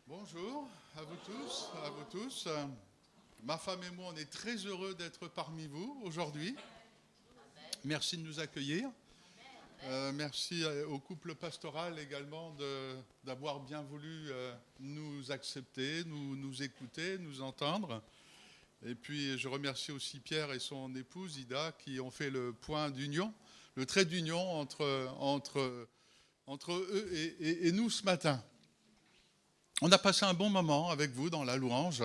Bonjour à vous tous, à vous tous. Ma femme et moi, on est très heureux d'être parmi vous aujourd'hui. Merci de nous accueillir. Merci au couple pastoral également d'avoir bien voulu nous accepter, nous écouter, nous entendre. Et puis je remercie aussi Pierre et son épouse Ida qui ont fait le point d'union, le trait d'union entre eux et nous ce matin. On a passé un bon moment avec vous dans la louange.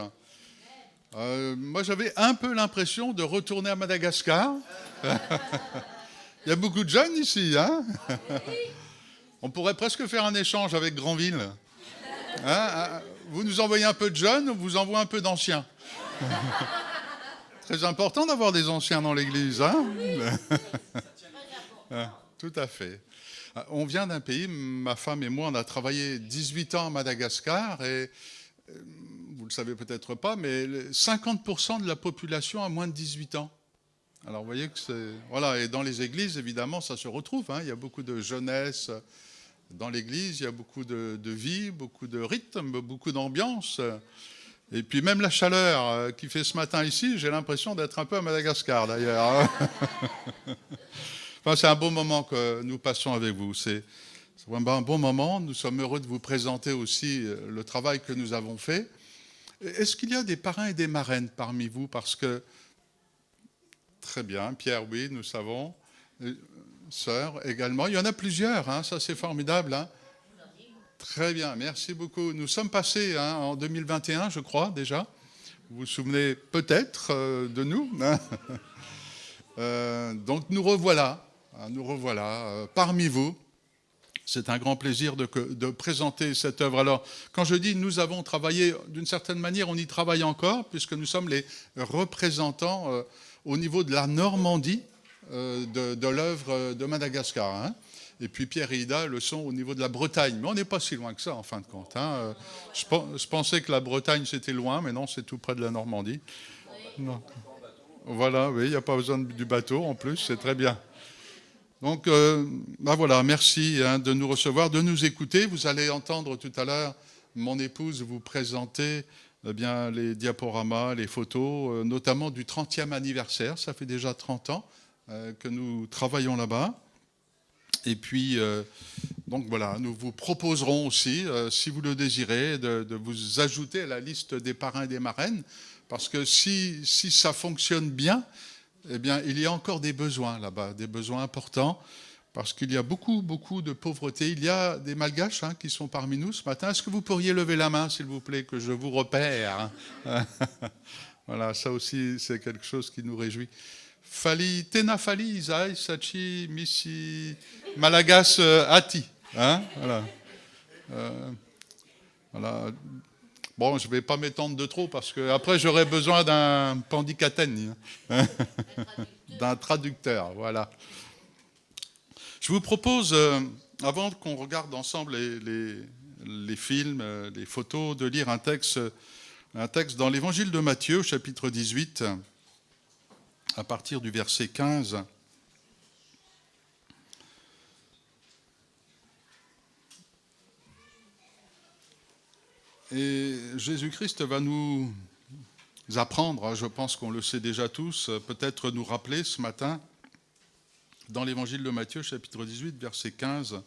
Moi, j'avais un peu l'impression de retourner à Madagascar. Il y a beaucoup de jeunes ici, hein. On pourrait presque faire un échange avec Granville. Hein, vous nous envoyez un peu de jeunes, on vous envoie un peu d'anciens. Très important d'avoir des anciens dans l'église, hein. Tout à fait. On vient d'un pays, ma femme et moi, on a travaillé 18 ans à Madagascar et vous ne le savez peut-être pas, mais 50% de la population a moins de 18 ans. Alors vous voyez que c'est... Voilà, et dans les églises, évidemment, ça se retrouve. Hein. Il y a beaucoup de jeunesse dans l'église, il y a beaucoup de vie, beaucoup de rythme, beaucoup d'ambiance. Et puis même la chaleur qui fait ce matin ici, j'ai l'impression d'être un peu à Madagascar d'ailleurs. Enfin, c'est un beau moment que nous passons avec vous. C'est vraiment un bon moment. Nous sommes heureux de vous présenter aussi le travail que nous avons fait. Est-ce qu'il y a des parrains et des marraines parmi vous? Parce que, très bien, Pierre, oui, nous savons. Sœur également. Il y en a plusieurs, hein, ça c'est formidable. Hein. Très bien, merci beaucoup. Nous sommes passés en 2021, je crois, déjà. Vous vous souvenez peut-être de nous. Hein. Donc nous revoilà parmi vous. C'est un grand plaisir de présenter cette œuvre. Alors, quand je dis nous avons travaillé, d'une certaine manière, on y travaille encore, puisque nous sommes les représentants au niveau de la Normandie de l'œuvre de Madagascar. Hein. Et puis Pierre et Ida le sont au niveau de la Bretagne. Mais on n'est pas si loin que ça, en fin de compte. Hein. Je pensais que la Bretagne, c'était loin, mais non, c'est tout près de la Normandie. Non. Voilà, oui, il n'y a pas besoin du bateau en plus, c'est très bien. Donc, voilà, merci de nous recevoir, de nous écouter. Vous allez entendre tout à l'heure mon épouse vous présenter bien, les diaporamas, les photos, notamment du 30e anniversaire. Ça fait déjà 30 ans que nous travaillons là-bas. Et puis, donc voilà, nous vous proposerons aussi, si vous le désirez, de vous ajouter à la liste des parrains et des marraines. Parce que si ça fonctionne bien, eh bien, il y a encore des besoins là-bas, des besoins importants, parce qu'il y a beaucoup, beaucoup de pauvreté. Il y a des Malgaches qui sont parmi nous ce matin. Est-ce que vous pourriez lever la main, s'il vous plaît, que je vous repère? Voilà, ça aussi, c'est quelque chose qui nous réjouit. Fali, Tena Fali, Isaï, Sachi, Misi, Malagas, Ati. Hein, voilà. Voilà. Bon, je ne vais pas m'étendre de trop parce qu'après, j'aurai besoin d'un pandicatène, hein, d'un traducteur. Voilà. Je vous propose, avant qu'on regarde ensemble les films, les photos, de lire un texte dans l'Évangile de Matthieu, chapitre 18, à partir du verset 15. Et Jésus-Christ va nous apprendre, je pense qu'on le sait déjà tous, peut-être nous rappeler ce matin, dans l'évangile de Matthieu, chapitre 18, verset 15,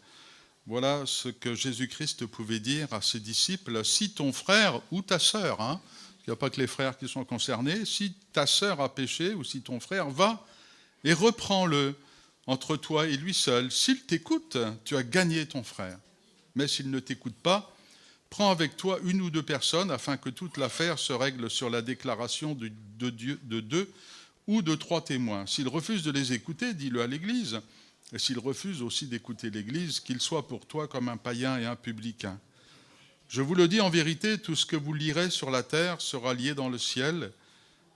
voilà ce que Jésus-Christ pouvait dire à ses disciples. Si ton frère ou ta sœur, il n'y a pas que les frères qui sont concernés, si ta sœur a péché ou si ton frère, va et reprends-le entre toi et lui seul. S'il t'écoute, tu as gagné ton frère. Mais s'il ne t'écoute pas, prends avec toi une ou deux personnes afin que toute l'affaire se règle sur la déclaration de deux ou de trois témoins. S'il refuse de les écouter, dis-le à l'Église. Et s'il refuse aussi d'écouter l'Église, qu'il soit pour toi comme un païen et un publicain. Je vous le dis en vérité, tout ce que vous lirez sur la terre sera lié dans le ciel,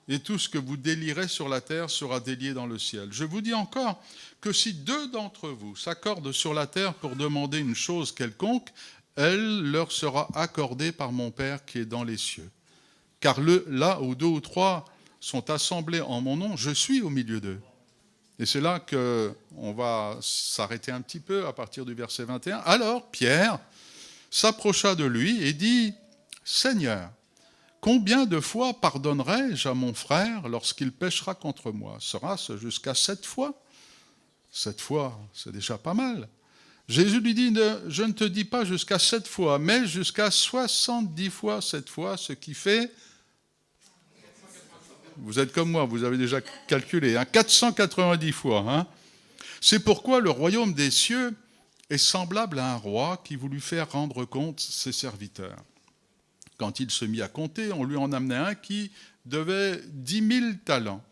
et tout ce que vous délierez sur la terre sera délié dans le ciel. Je vous dis encore que si deux d'entre vous s'accordent sur la terre pour demander une chose quelconque, elle leur sera accordée par mon Père qui est dans les cieux. Car là où deux ou trois sont assemblés en mon nom, je suis au milieu d'eux. Et c'est là qu'on va s'arrêter un petit peu à partir du verset 21. Alors Pierre s'approcha de lui et dit, Seigneur, combien de fois pardonnerai-je à mon frère lorsqu'il péchera contre moi? Sera-ce jusqu'à 7 fois? 7 fois, c'est déjà pas mal. Jésus lui dit, je ne te dis pas jusqu'à 7 fois, mais jusqu'à 70 fois 7 fois, ce qui fait... Vous êtes comme moi, vous avez déjà calculé, 490 fois. Hein. C'est pourquoi le royaume des cieux est semblable à un roi qui voulut faire rendre compte ses serviteurs. Quand il se mit à compter, on lui en amenait un qui devait 10 000 talents.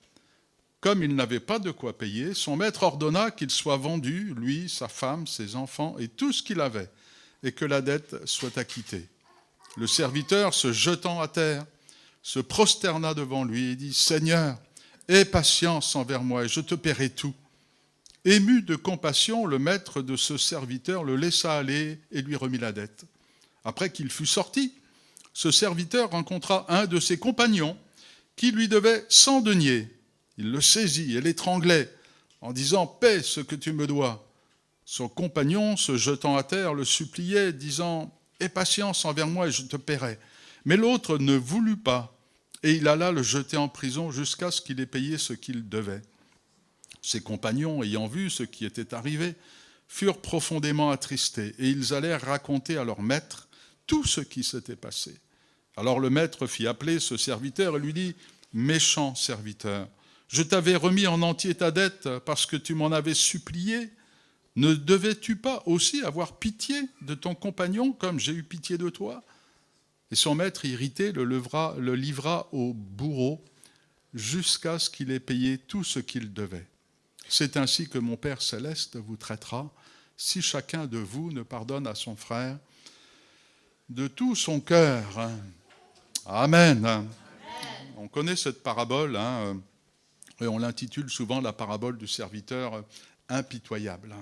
Comme il n'avait pas de quoi payer, son maître ordonna qu'il soit vendu, lui, sa femme, ses enfants et tout ce qu'il avait, et que la dette soit acquittée. Le serviteur, se jetant à terre, se prosterna devant lui et dit « Seigneur, aie patience envers moi et je te paierai tout. » Ému de compassion, le maître de ce serviteur le laissa aller et lui remit la dette. Après qu'il fut sorti, ce serviteur rencontra un de ses compagnons qui lui devait 100 deniers. Il le saisit et l'étranglait en disant « Paie ce que tu me dois ». Son compagnon, se jetant à terre, le suppliait, disant « Aie patience envers moi et je te paierai ». Mais l'autre ne voulut pas, et il alla le jeter en prison jusqu'à ce qu'il ait payé ce qu'il devait. Ses compagnons, ayant vu ce qui était arrivé, furent profondément attristés, et ils allèrent raconter à leur maître tout ce qui s'était passé. Alors le maître fit appeler ce serviteur et lui dit « Méchant serviteur, je t'avais remis en entier ta dette parce que tu m'en avais supplié. Ne devais-tu pas aussi avoir pitié de ton compagnon comme j'ai eu pitié de toi ?» Et son maître, irrité, le livra au bourreau jusqu'à ce qu'il ait payé tout ce qu'il devait. C'est ainsi que mon Père céleste vous traitera si chacun de vous ne pardonne à son frère de tout son cœur. Amen. Amen. On connaît cette parabole, et on l'intitule souvent la parabole du serviteur impitoyable.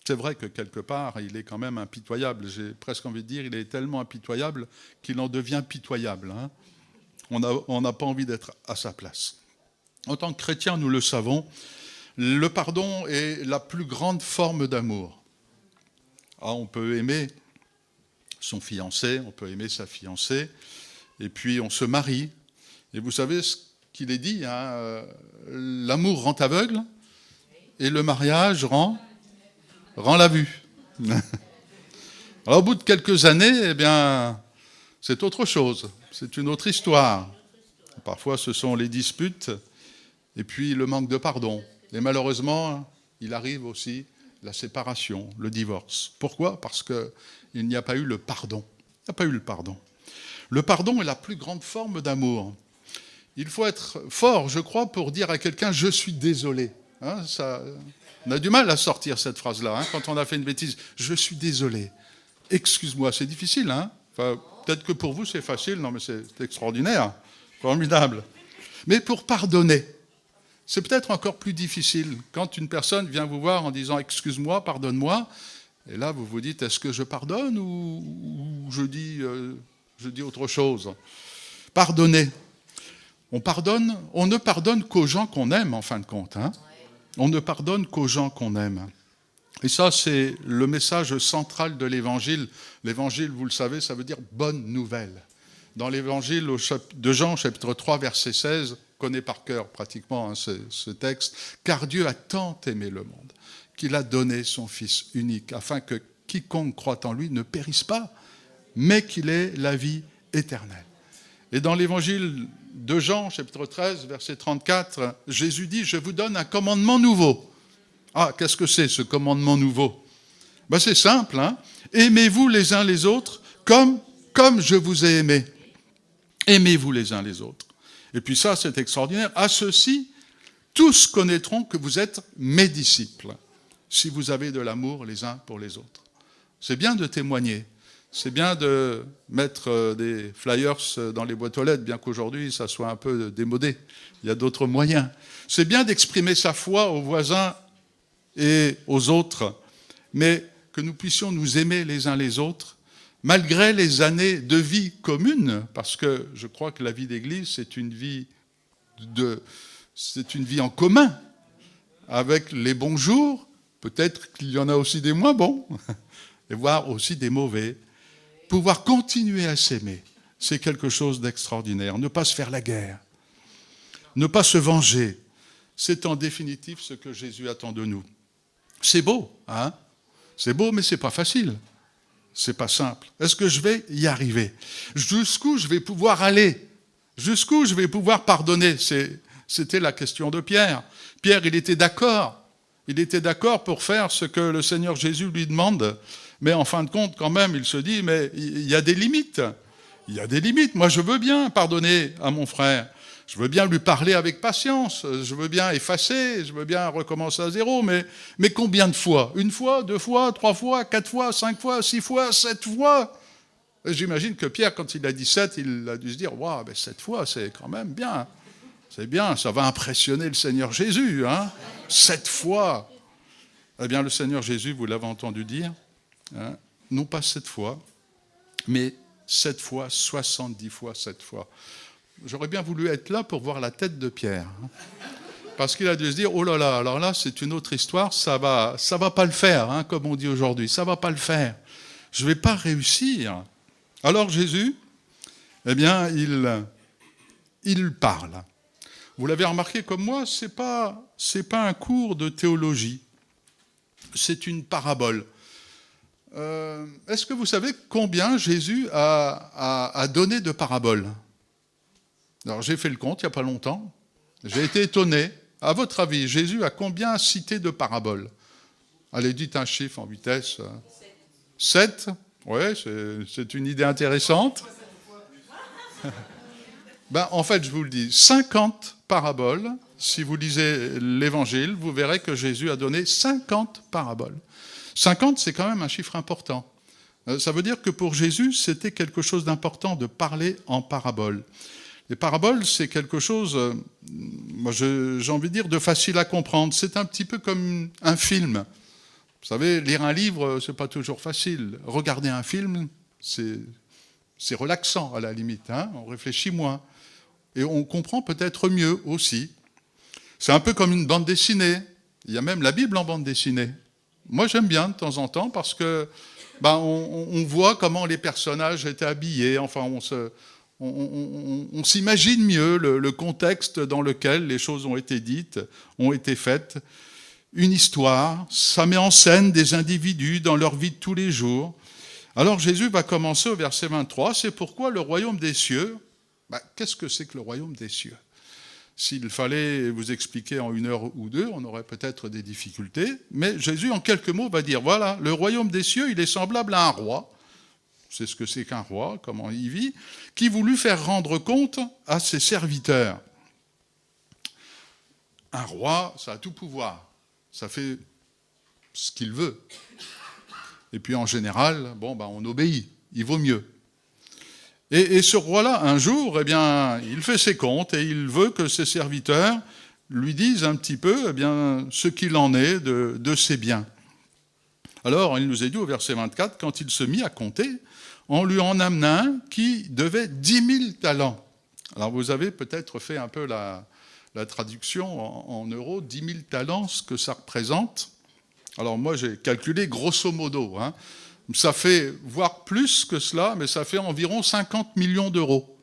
C'est vrai que quelque part, il est quand même impitoyable. J'ai presque envie de dire, il est tellement impitoyable qu'il en devient pitoyable. On n'a pas envie d'être à sa place. En tant que chrétien, nous le savons, le pardon est la plus grande forme d'amour. On peut aimer son fiancé, on peut aimer sa fiancée, et puis on se marie. Et vous savez ce qu'il est dit, l'amour rend aveugle, et le mariage rend la vue. Alors, au bout de quelques années, eh bien, c'est autre chose. C'est une autre histoire. Parfois, ce sont les disputes et puis le manque de pardon. Et malheureusement, il arrive aussi la séparation, le divorce. Pourquoi ? Parce qu'il n'y a pas eu le pardon. Il n'y a pas eu le pardon. Le pardon est la plus grande forme d'amour. Il faut être fort, je crois, pour dire à quelqu'un « je suis désolé ». On a du mal à sortir cette phrase-là, quand on a fait une bêtise. « Je suis désolé. Excuse-moi ». C'est difficile, peut-être que pour vous c'est facile, non mais c'est extraordinaire, formidable. Mais pour pardonner, c'est peut-être encore plus difficile. Quand une personne vient vous voir en disant « excuse-moi, pardonne-moi », et là vous vous dites « est-ce que je pardonne ou je dis autre chose ?» Pardonner. On ne pardonne qu'aux gens qu'on aime, en fin de compte. On ne pardonne qu'aux gens qu'on aime. Et ça, c'est le message central de l'Évangile. L'Évangile, vous le savez, ça veut dire « bonne nouvelle ». Dans l'Évangile de Jean, chapitre 3, verset 16, on connaît par cœur pratiquement ce texte, « Car Dieu a tant aimé le monde qu'il a donné son Fils unique, afin que quiconque croit en lui ne périsse pas, mais qu'il ait la vie éternelle. » Et dans l'Évangile de Jean, chapitre 13, verset 34, Jésus dit « Je vous donne un commandement nouveau. » Ah, qu'est-ce que c'est ce commandement nouveau ? C'est simple, Aimez-vous les uns les autres comme je vous ai aimé. Aimez-vous les uns les autres. Et puis ça, c'est extraordinaire. À ceux-ci, tous connaîtront que vous êtes mes disciples, si vous avez de l'amour les uns pour les autres. C'est bien de témoigner. C'est bien de mettre des flyers dans les boîtes aux lettres, bien qu'aujourd'hui, ça soit un peu démodé. Il y a d'autres moyens. C'est bien d'exprimer sa foi aux voisins et aux autres, mais que nous puissions nous aimer les uns les autres, malgré les années de vie commune, parce que je crois que la vie d'église, c'est une vie en commun, avec les bons jours, peut-être qu'il y en a aussi des moins bons, et voire aussi des mauvais. Pouvoir continuer à s'aimer, c'est quelque chose d'extraordinaire. Ne pas se faire la guerre, ne pas se venger, c'est en définitive ce que Jésus attend de nous. C'est beau, hein? C'est beau, mais c'est pas facile. C'est pas simple. Est-ce que je vais y arriver? Jusqu'où je vais pouvoir aller? Jusqu'où je vais pouvoir pardonner? C'était la question de Pierre. Pierre, il était d'accord. Il était d'accord pour faire ce que le Seigneur Jésus lui demande. Mais en fin de compte, quand même, il se dit, mais il y a des limites. Il y a des limites. Moi, je veux bien pardonner à mon frère. Je veux bien lui parler avec patience. Je veux bien effacer. Je veux bien recommencer à zéro. Mais combien de fois? Une fois, deux fois, trois fois, quatre fois, cinq fois, six fois, sept fois? J'imagine que Pierre, quand il a dit 7, il a dû se dire, waouh, 7 fois, c'est quand même bien. C'est bien, ça va impressionner le Seigneur Jésus, hein? 7 fois. Eh bien, le Seigneur Jésus, vous l'avez entendu dire, hein, non pas 7 fois, mais 7 fois, 70 fois, 7 fois. J'aurais bien voulu être là pour voir la tête de Pierre. Hein, parce qu'il a dû se dire, oh là là, alors là, c'est une autre histoire, ça va pas le faire, hein, comme on dit aujourd'hui, ça va pas le faire. Je vais pas réussir. Alors Jésus, eh bien, il parle. Vous l'avez remarqué comme moi, c'est pas un cours de théologie, c'est une parabole. Est-ce que vous savez combien Jésus a donné de paraboles? Alors j'ai fait le compte il n'y a pas longtemps, j'ai été étonné. À votre avis, Jésus a combien cité de paraboles? Allez, dites un chiffre en vitesse. 7. Oui, c'est une idée intéressante. En fait, je vous le dis, 50 paraboles. Si vous lisez l'Évangile, vous verrez que Jésus a donné 50 paraboles. 50, c'est quand même un chiffre important. Ça veut dire que pour Jésus, c'était quelque chose d'important de parler en paraboles. Les paraboles, c'est quelque chose, moi j'ai envie de dire, de facile à comprendre. C'est un petit peu comme un film. Vous savez, lire un livre, c'est pas toujours facile. Regarder un film, c'est relaxant à la limite, hein, on réfléchit moins. Et on comprend peut-être mieux aussi. C'est un peu comme une bande dessinée. Il y a même la Bible en bande dessinée. Moi, j'aime bien de temps en temps parce que on voit comment les personnages étaient habillés. Enfin, on s'imagine mieux le contexte dans lequel les choses ont été dites, ont été faites. Une histoire, ça met en scène des individus dans leur vie de tous les jours. Alors Jésus va commencer au verset 23, c'est pourquoi le royaume des cieux, qu'est-ce que c'est que le royaume des cieux? S'il fallait vous expliquer en 1 heure ou 2, on aurait peut-être des difficultés, mais Jésus en quelques mots va dire, voilà, le royaume des cieux, il est semblable à un roi, c'est ce que c'est qu'un roi, comment il vit, qui voulut faire rendre compte à ses serviteurs. Un roi, ça a tout pouvoir. Ça fait ce qu'il veut. Et puis en général, on obéit, il vaut mieux. Et ce roi-là, un jour, eh bien, il fait ses comptes et il veut que ses serviteurs lui disent un petit peu ce qu'il en est de ses biens. Alors, il nous est dit au verset 24, quand il se mit à compter, on lui en amena un qui devait 10 000 talents. Alors vous avez peut-être fait un peu la traduction en euros, 10 000 talents, ce que ça représente. Alors moi, j'ai calculé grosso modo. Hein. Ça fait, voire plus que cela, mais ça fait environ 50 millions d'euros.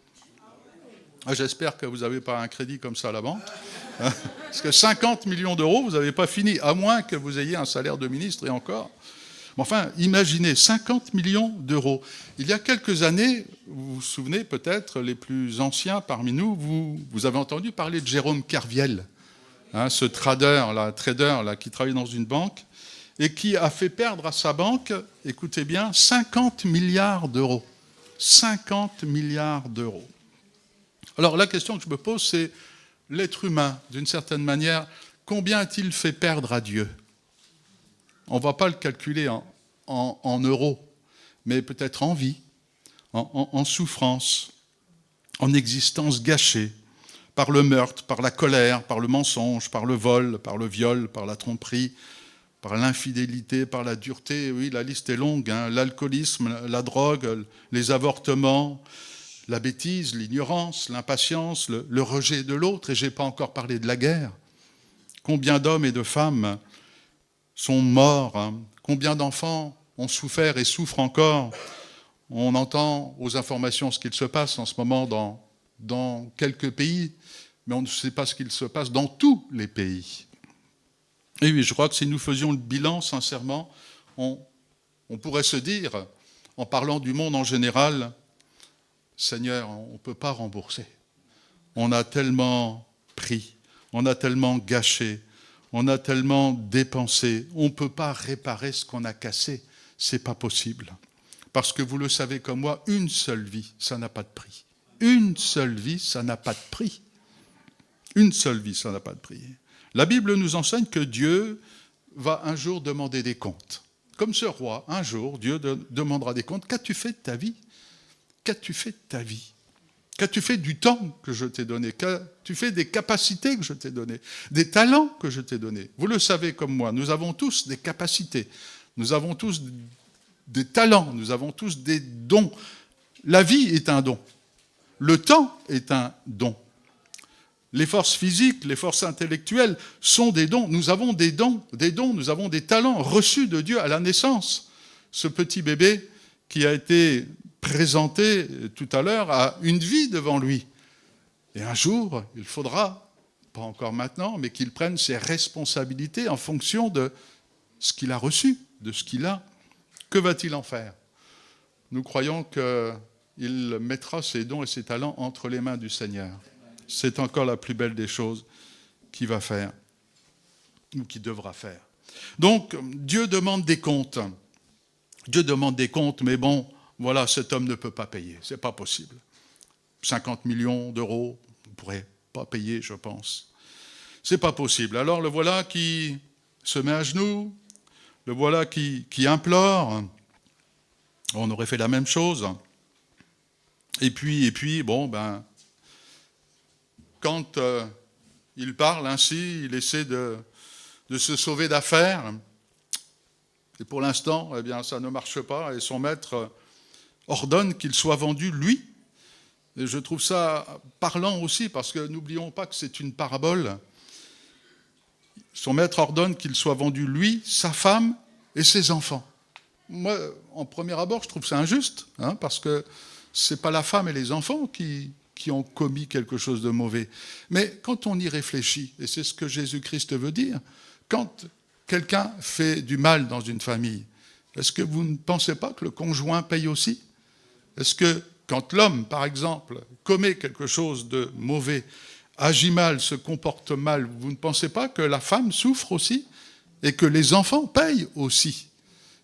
J'espère que vous n'avez pas un crédit comme ça à la banque. Parce que 50 millions d'euros, vous n'avez pas fini, à moins que vous ayez un salaire de ministre et encore. Enfin, imaginez, 50 millions d'euros. Il y a quelques années, vous vous souvenez peut-être, les plus anciens parmi nous, vous avez entendu parler de Jérôme Kerviel, hein, ce trader qui travaille dans une banque et qui a fait perdre à sa banque, écoutez bien, 50 milliards d'euros. 50 milliards d'euros. Alors la question que je me pose, c'est l'être humain, d'une certaine manière, combien a-t-il fait perdre à Dieu ? On ne va pas le calculer en euros, mais peut-être en vie, en souffrance, en existence gâchée, par le meurtre, par la colère, par le mensonge, par le vol, par le viol, par la tromperie, par l'infidélité, par la dureté, oui, la liste est longue, hein, l'alcoolisme, la drogue, les avortements, la bêtise, l'ignorance, l'impatience, le rejet de l'autre, et je n'ai pas encore parlé de la guerre. Combien d'hommes et de femmes sont morts, hein. Combien d'enfants ont souffert et souffrent encore On entend aux informations ce qu'il se passe en ce moment dans quelques pays, mais on ne sait pas ce qu'il se passe dans tous les pays. Et oui, je crois que si nous faisions le bilan, sincèrement, on pourrait se dire, en parlant du monde en général, Seigneur, on ne peut pas rembourser. On a tellement pris, on a tellement gâché, on a tellement dépensé, on ne peut pas réparer ce qu'on a cassé. Ce n'est pas possible. Parce que vous le savez comme moi, une seule vie, ça n'a pas de prix. Une seule vie, ça n'a pas de prix. Une seule vie, ça n'a pas de prix. La Bible nous enseigne que Dieu va un jour demander des comptes. Comme ce roi, un jour, Dieu demandera des comptes. Qu'as-tu fait de ta vie ? Qu'as-tu fait de ta vie ? Qu'as-tu fait du temps que je t'ai donné ? Qu'as-tu fait des capacités que je t'ai données ? Des talents que je t'ai donnés ? Vous le savez comme moi, nous avons tous des capacités. Nous avons tous des talents, nous avons tous des dons. La vie est un don. Le temps est un don. Les forces physiques, les forces intellectuelles sont des dons. Nous avons des dons, nous avons des talents reçus de Dieu à la naissance. Ce petit bébé qui a été présenté tout à l'heure a une vie devant lui. Et un jour, il faudra, pas encore maintenant, mais qu'il prenne ses responsabilités en fonction de ce qu'il a reçu, de ce qu'il a. Que va-t-il en faire ? Nous croyons qu'il mettra ses dons et ses talents entre les mains du Seigneur. C'est encore la plus belle des choses qu'il va faire, ou qu'il devra faire. Donc, Dieu demande des comptes. Dieu demande des comptes, mais bon, voilà, cet homme ne peut pas payer. C'est pas possible. 50 millions d'euros, on ne pourrait pas payer, je pense. C'est pas possible. Alors, le voilà qui se met à genoux, le voilà qui implore. On aurait fait la même chose. Et puis, bon, quand il parle ainsi, il essaie de se sauver d'affaires. Et pour l'instant, eh bien, ça ne marche pas. Et son maître ordonne qu'il soit vendu, lui. Et je trouve ça parlant aussi, parce que n'oublions pas que c'est une parabole. Son maître ordonne qu'il soit vendu, lui, sa femme et ses enfants. Moi, en premier abord, je trouve ça injuste, parce que ce n'est pas la femme et les enfants qui ont commis quelque chose de mauvais. Mais quand on y réfléchit, et c'est ce que Jésus-Christ veut dire, quand quelqu'un fait du mal dans une famille, est-ce que vous ne pensez pas que le conjoint paye aussi ? Est-ce que quand l'homme, par exemple, commet quelque chose de mauvais, agit mal, se comporte mal, vous ne pensez pas que la femme souffre aussi et que les enfants payent aussi ?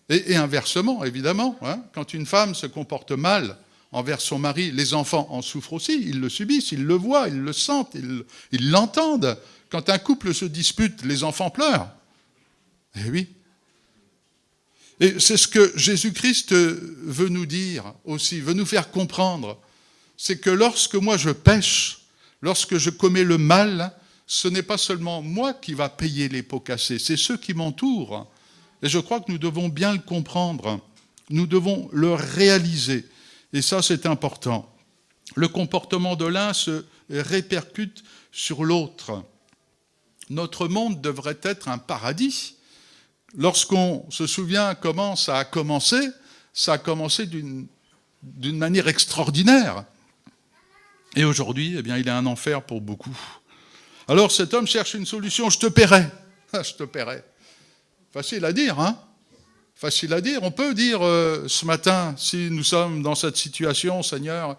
Et inversement, évidemment, quand une femme se comporte mal envers son mari, les enfants en souffrent aussi, ils le subissent, ils le voient, ils le sentent, ils l'entendent. Quand un couple se dispute, les enfants pleurent. Eh oui. Et c'est ce que Jésus-Christ veut nous dire aussi, veut nous faire comprendre. C'est que lorsque moi je pêche, lorsque je commets le mal, ce n'est pas seulement moi qui va payer les pots cassés, c'est ceux qui m'entourent. Et je crois que nous devons bien le comprendre. Nous devons le réaliser. Et ça, c'est important. Le comportement de l'un se répercute sur l'autre. Notre monde devrait être un paradis. Lorsqu'on se souvient comment ça a commencé d'une manière extraordinaire. Et aujourd'hui, eh bien, il est un enfer pour beaucoup. Alors cet homme cherche une solution, je te paierai. Je te paierai. Facile à dire, Facile à dire. On peut dire ce matin, si nous sommes dans cette situation, Seigneur,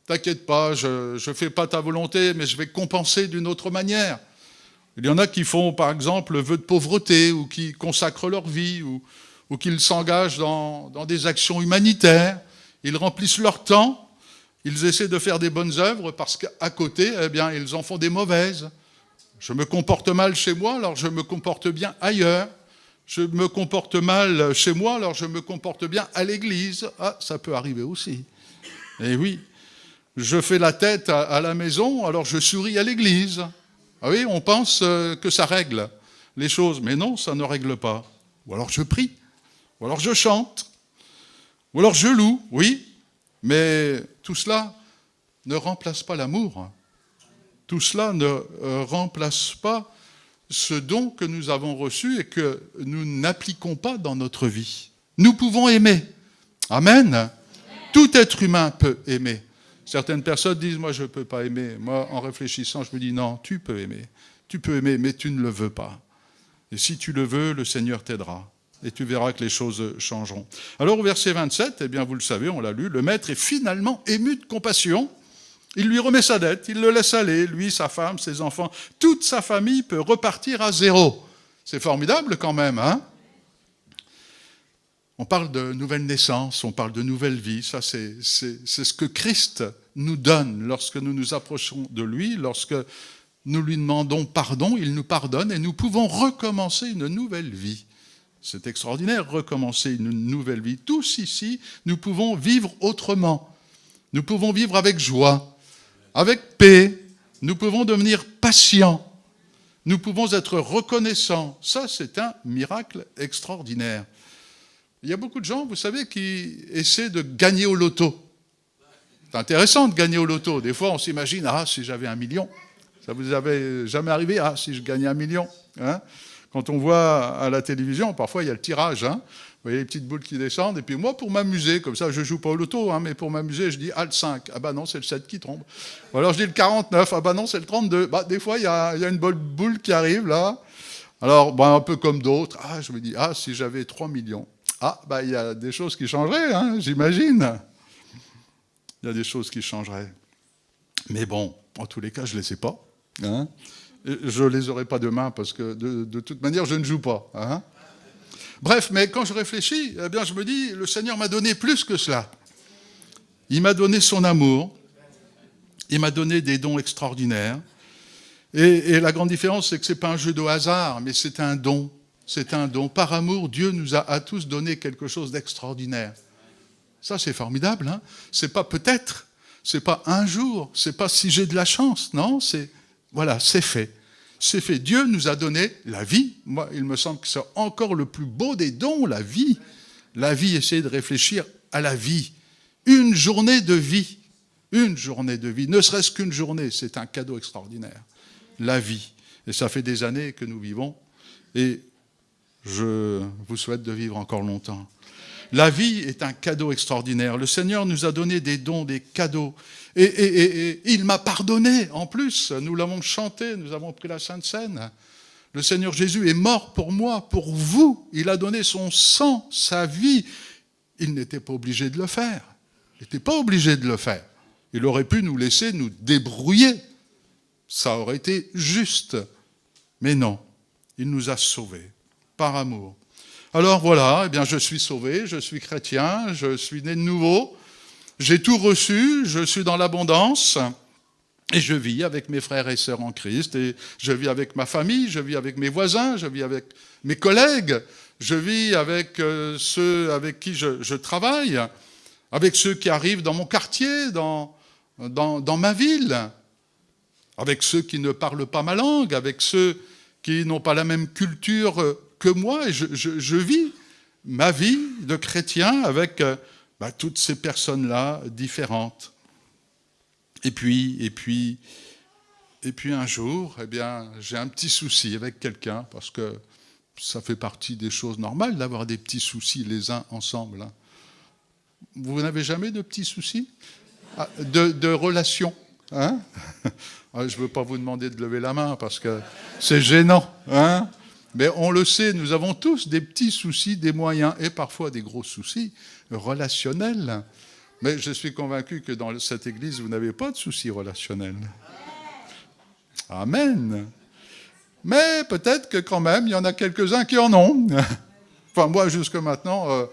t'inquiète pas, je ne fais pas ta volonté, mais je vais compenser d'une autre manière. Il y en a qui font, par exemple, le vœu de pauvreté, ou qui consacrent leur vie, ou qui s'engagent dans des actions humanitaires. Ils remplissent leur temps, ils essaient de faire des bonnes œuvres, parce qu'à côté, eh bien, ils en font des mauvaises. Je me comporte mal chez moi, alors je me comporte bien ailleurs. Je me comporte mal chez moi, alors je me comporte bien à l'église. Ah, ça peut arriver aussi. Eh oui, je fais la tête à la maison, alors je souris à l'église. Ah oui, on pense que ça règle les choses, mais non, ça ne règle pas. Ou alors je prie, ou alors je chante, ou alors je loue, oui, mais tout cela ne remplace pas l'amour. Tout cela ne remplace pas ce don que nous avons reçu et que nous n'appliquons pas dans notre vie. Nous pouvons aimer. Amen. Tout être humain peut aimer. Certaines personnes disent, moi je ne peux pas aimer. Moi, en réfléchissant, je me dis, non, tu peux aimer. Tu peux aimer, mais tu ne le veux pas. Et si tu le veux, le Seigneur t'aidera. Et tu verras que les choses changeront. Alors au verset 27, eh bien vous le savez, on l'a lu, le maître est finalement ému de compassion. Il lui remet sa dette, il le laisse aller, lui, sa femme, ses enfants. Toute sa famille peut repartir à zéro. C'est formidable quand même, hein ? On parle de nouvelle naissance, on parle de nouvelle vie. Ça, c'est ce que Christ nous donne lorsque nous nous approchons de lui, lorsque nous lui demandons pardon, il nous pardonne et nous pouvons recommencer une nouvelle vie. C'est extraordinaire, recommencer une nouvelle vie. Tous ici, nous pouvons vivre autrement. Nous pouvons vivre avec joie, avec paix. Nous pouvons devenir patients. Nous pouvons être reconnaissants. Ça, c'est un miracle extraordinaire. Il y a beaucoup de gens, vous savez, qui essaient de gagner au loto. C'est intéressant de gagner au loto. Des fois, on s'imagine, ah, si j'avais 1 million. Ça vous avait jamais arrivé, ah, si je gagnais 1 million, hein ? Quand on voit à la télévision, parfois il y a le tirage, hein. Vous voyez les petites boules qui descendent, et puis moi, pour m'amuser, comme ça, je ne joue pas au loto, hein, mais pour m'amuser, je dis, ah, le 5, ah bah non, c'est le 7 qui tombe. Ou alors je dis le 49, ah bah non, c'est le 32. Bah, des fois, il y a une boule qui arrive, là. Alors, bah, un peu comme d'autres, ah, je me dis, ah, si j'avais 3 millions. Ah, bah, il y a des choses qui changeraient, hein, j'imagine. Il y a des choses qui changeraient. Mais bon, en tous les cas, je ne les ai pas. Hein. Je ne les aurai pas demain parce que de toute manière, je ne joue pas. Hein. Bref, mais quand je réfléchis, eh bien, je me dis, le Seigneur m'a donné plus que cela. Il m'a donné son amour. Il m'a donné des dons extraordinaires. Et la grande différence, c'est que ce n'est pas un jeu de hasard, mais c'est un don. C'est un don. Par amour, Dieu nous a à tous donné quelque chose d'extraordinaire. Ça, c'est formidable. Hein. C'est pas peut-être, c'est pas un jour, c'est pas si j'ai de la chance. Non, voilà, c'est fait. C'est fait. Dieu nous a donné la vie. Moi, il me semble que c'est encore le plus beau des dons, la vie. La vie, essayer de réfléchir à la vie. Une journée de vie. Une journée de vie. Ne serait-ce qu'une journée, c'est un cadeau extraordinaire. La vie. Et ça fait des années que nous vivons. Et je vous souhaite de vivre encore longtemps. La vie est un cadeau extraordinaire. Le Seigneur nous a donné des dons, des cadeaux. Et il m'a pardonné en plus. Nous l'avons chanté, nous avons pris la Sainte Seine. Le Seigneur Jésus est mort pour moi, pour vous. Il a donné son sang, sa vie. Il n'était pas obligé de le faire. Il n'était pas obligé de le faire. Il aurait pu nous laisser nous débrouiller. Ça aurait été juste. Mais non, il nous a sauvés par amour. Alors voilà, eh bien je suis sauvé, je suis chrétien, je suis né de nouveau, j'ai tout reçu, je suis dans l'abondance et je vis avec mes frères et sœurs en Christ et je vis avec ma famille, je vis avec mes voisins, je vis avec mes collègues, je vis avec ceux avec qui je travaille, avec ceux qui arrivent dans mon quartier, dans ma ville, avec ceux qui ne parlent pas ma langue, avec ceux qui n'ont pas la même culture que moi, et je vis ma vie de chrétien avec toutes ces personnes-là différentes. Et puis un jour, eh bien, j'ai un petit souci avec quelqu'un, parce que ça fait partie des choses normales d'avoir des petits soucis les uns ensemble. Hein. Vous n'avez jamais de petits soucis de relations, hein. Je ne veux pas vous demander de lever la main, parce que c'est gênant, hein. Mais on le sait, nous avons tous des petits soucis, des moyens, et parfois des gros soucis relationnels. Mais je suis convaincu que dans cette église, vous n'avez pas de soucis relationnels. Amen. Mais peut-être que quand même, il y en a quelques-uns qui en ont. Enfin, moi, jusque maintenant,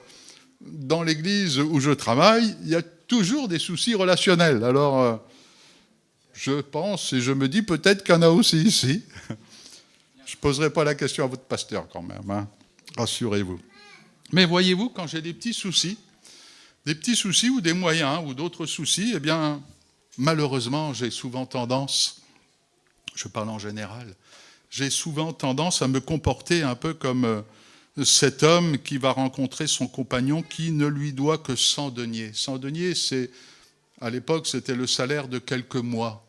dans l'église où je travaille, il y a toujours des soucis relationnels. Alors, je pense et je me dis peut-être qu'il y en a aussi ici. Je ne poserai pas la question à votre pasteur quand même, hein. Rassurez-vous. Mais voyez-vous, quand j'ai des petits soucis ou des moyens ou d'autres soucis, eh bien, malheureusement, j'ai souvent tendance, je parle en général, j'ai souvent tendance à me comporter un peu comme cet homme qui va rencontrer son compagnon qui ne lui doit que 100 deniers. 100 deniers, à l'époque, c'était le salaire de quelques mois.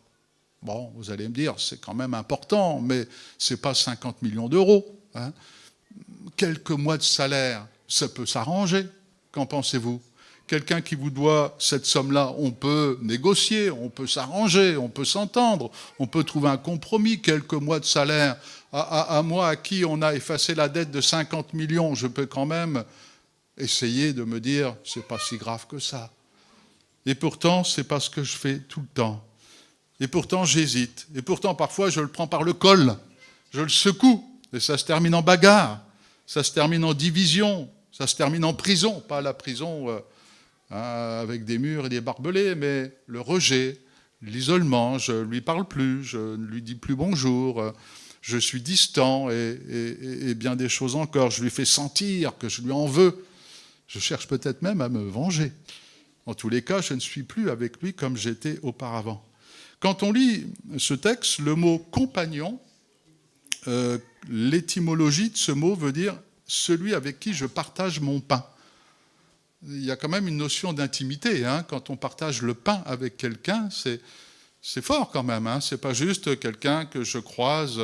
Bon, vous allez me dire, c'est quand même important, mais ce n'est pas 50 millions d'euros. Hein. Quelques mois de salaire, ça peut s'arranger. Qu'en pensez-vous ? quelqu'un qui vous doit cette somme-là, on peut négocier, on peut s'arranger, on peut s'entendre, on peut trouver un compromis, quelques mois de salaire. À moi, à qui on a effacé la dette de 50 millions, je peux quand même essayer de me dire, c'est pas si grave que ça. Et pourtant, c'est pas ce que je fais tout le temps. Et pourtant, j'hésite. Et pourtant, parfois, je le prends par le col. Je le secoue. Et ça se termine en bagarre. Ça se termine en division. Ça se termine en prison. Pas la prison avec des murs et des barbelés, mais le rejet, l'isolement. Je ne lui parle plus. Je ne lui dis plus bonjour. Je suis distant et bien des choses encore. Je lui fais sentir que je lui en veux. Je cherche peut-être même à me venger. En tous les cas, je ne suis plus avec lui comme j'étais auparavant. Quand on lit ce texte, le mot « compagnon », l'étymologie de ce mot veut dire « celui avec qui je partage mon pain ». Il y a quand même une notion d'intimité. Quand on partage le pain avec quelqu'un, c'est fort quand même. Ce n'est pas juste quelqu'un que je croise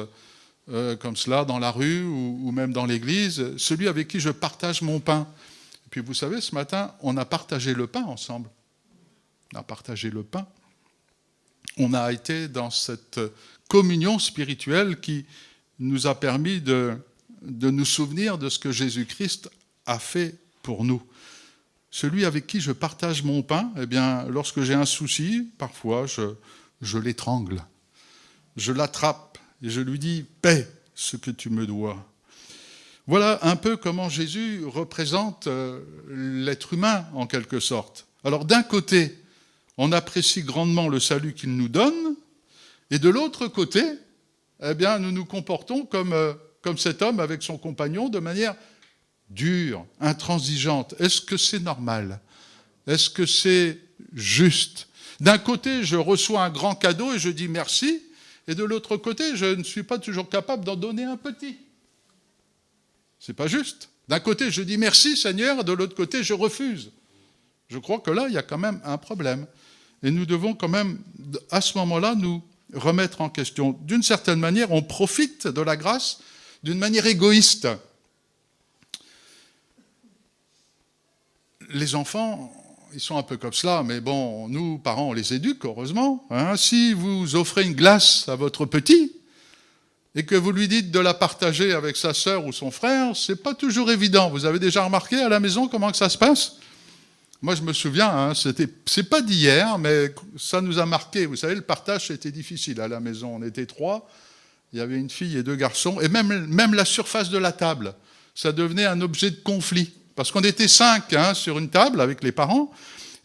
comme cela dans la rue ou même dans l'église. Celui avec qui je partage mon pain. Et puis vous savez, ce matin, on a partagé le pain ensemble. On a partagé le pain. On a été dans cette communion spirituelle qui nous a permis de nous souvenir de ce que Jésus-Christ a fait pour nous. Celui avec qui je partage mon pain, eh bien, lorsque j'ai un souci, parfois, je l'étrangle. Je l'attrape et je lui dis « paie ce que tu me dois ». Voilà un peu comment Jésus représente l'être humain, en quelque sorte. Alors, d'un côté, on apprécie grandement le salut qu'il nous donne, et de l'autre côté, eh bien, nous nous comportons comme cet homme avec son compagnon, de manière dure, intransigeante. Est-ce que c'est normal? Est-ce que c'est juste? D'un côté, je reçois un grand cadeau et je dis merci, et de l'autre côté, je ne suis pas toujours capable d'en donner un petit. C'est pas juste. D'un côté, je dis merci Seigneur, de l'autre côté, je refuse. Je crois que là, il y a quand même un problème. Et nous devons quand même, à ce moment-là, nous remettre en question. D'une certaine manière, on profite de la grâce d'une manière égoïste. Les enfants, ils sont un peu comme cela, mais bon, nous, parents, on les éduque, heureusement. Si vous offrez une glace à votre petit, et que vous lui dites de la partager avec sa sœur ou son frère, c'est pas toujours évident. Vous avez déjà remarqué à la maison comment que ça se passe? Moi, je me souviens, c'est pas d'hier, mais ça nous a marqué. Vous savez, le partage, c'était difficile à la maison. On était 3, il y avait une fille et 2 garçons, et même la surface de la table, ça devenait un objet de conflit. Parce qu'on était 5 sur une table avec les parents,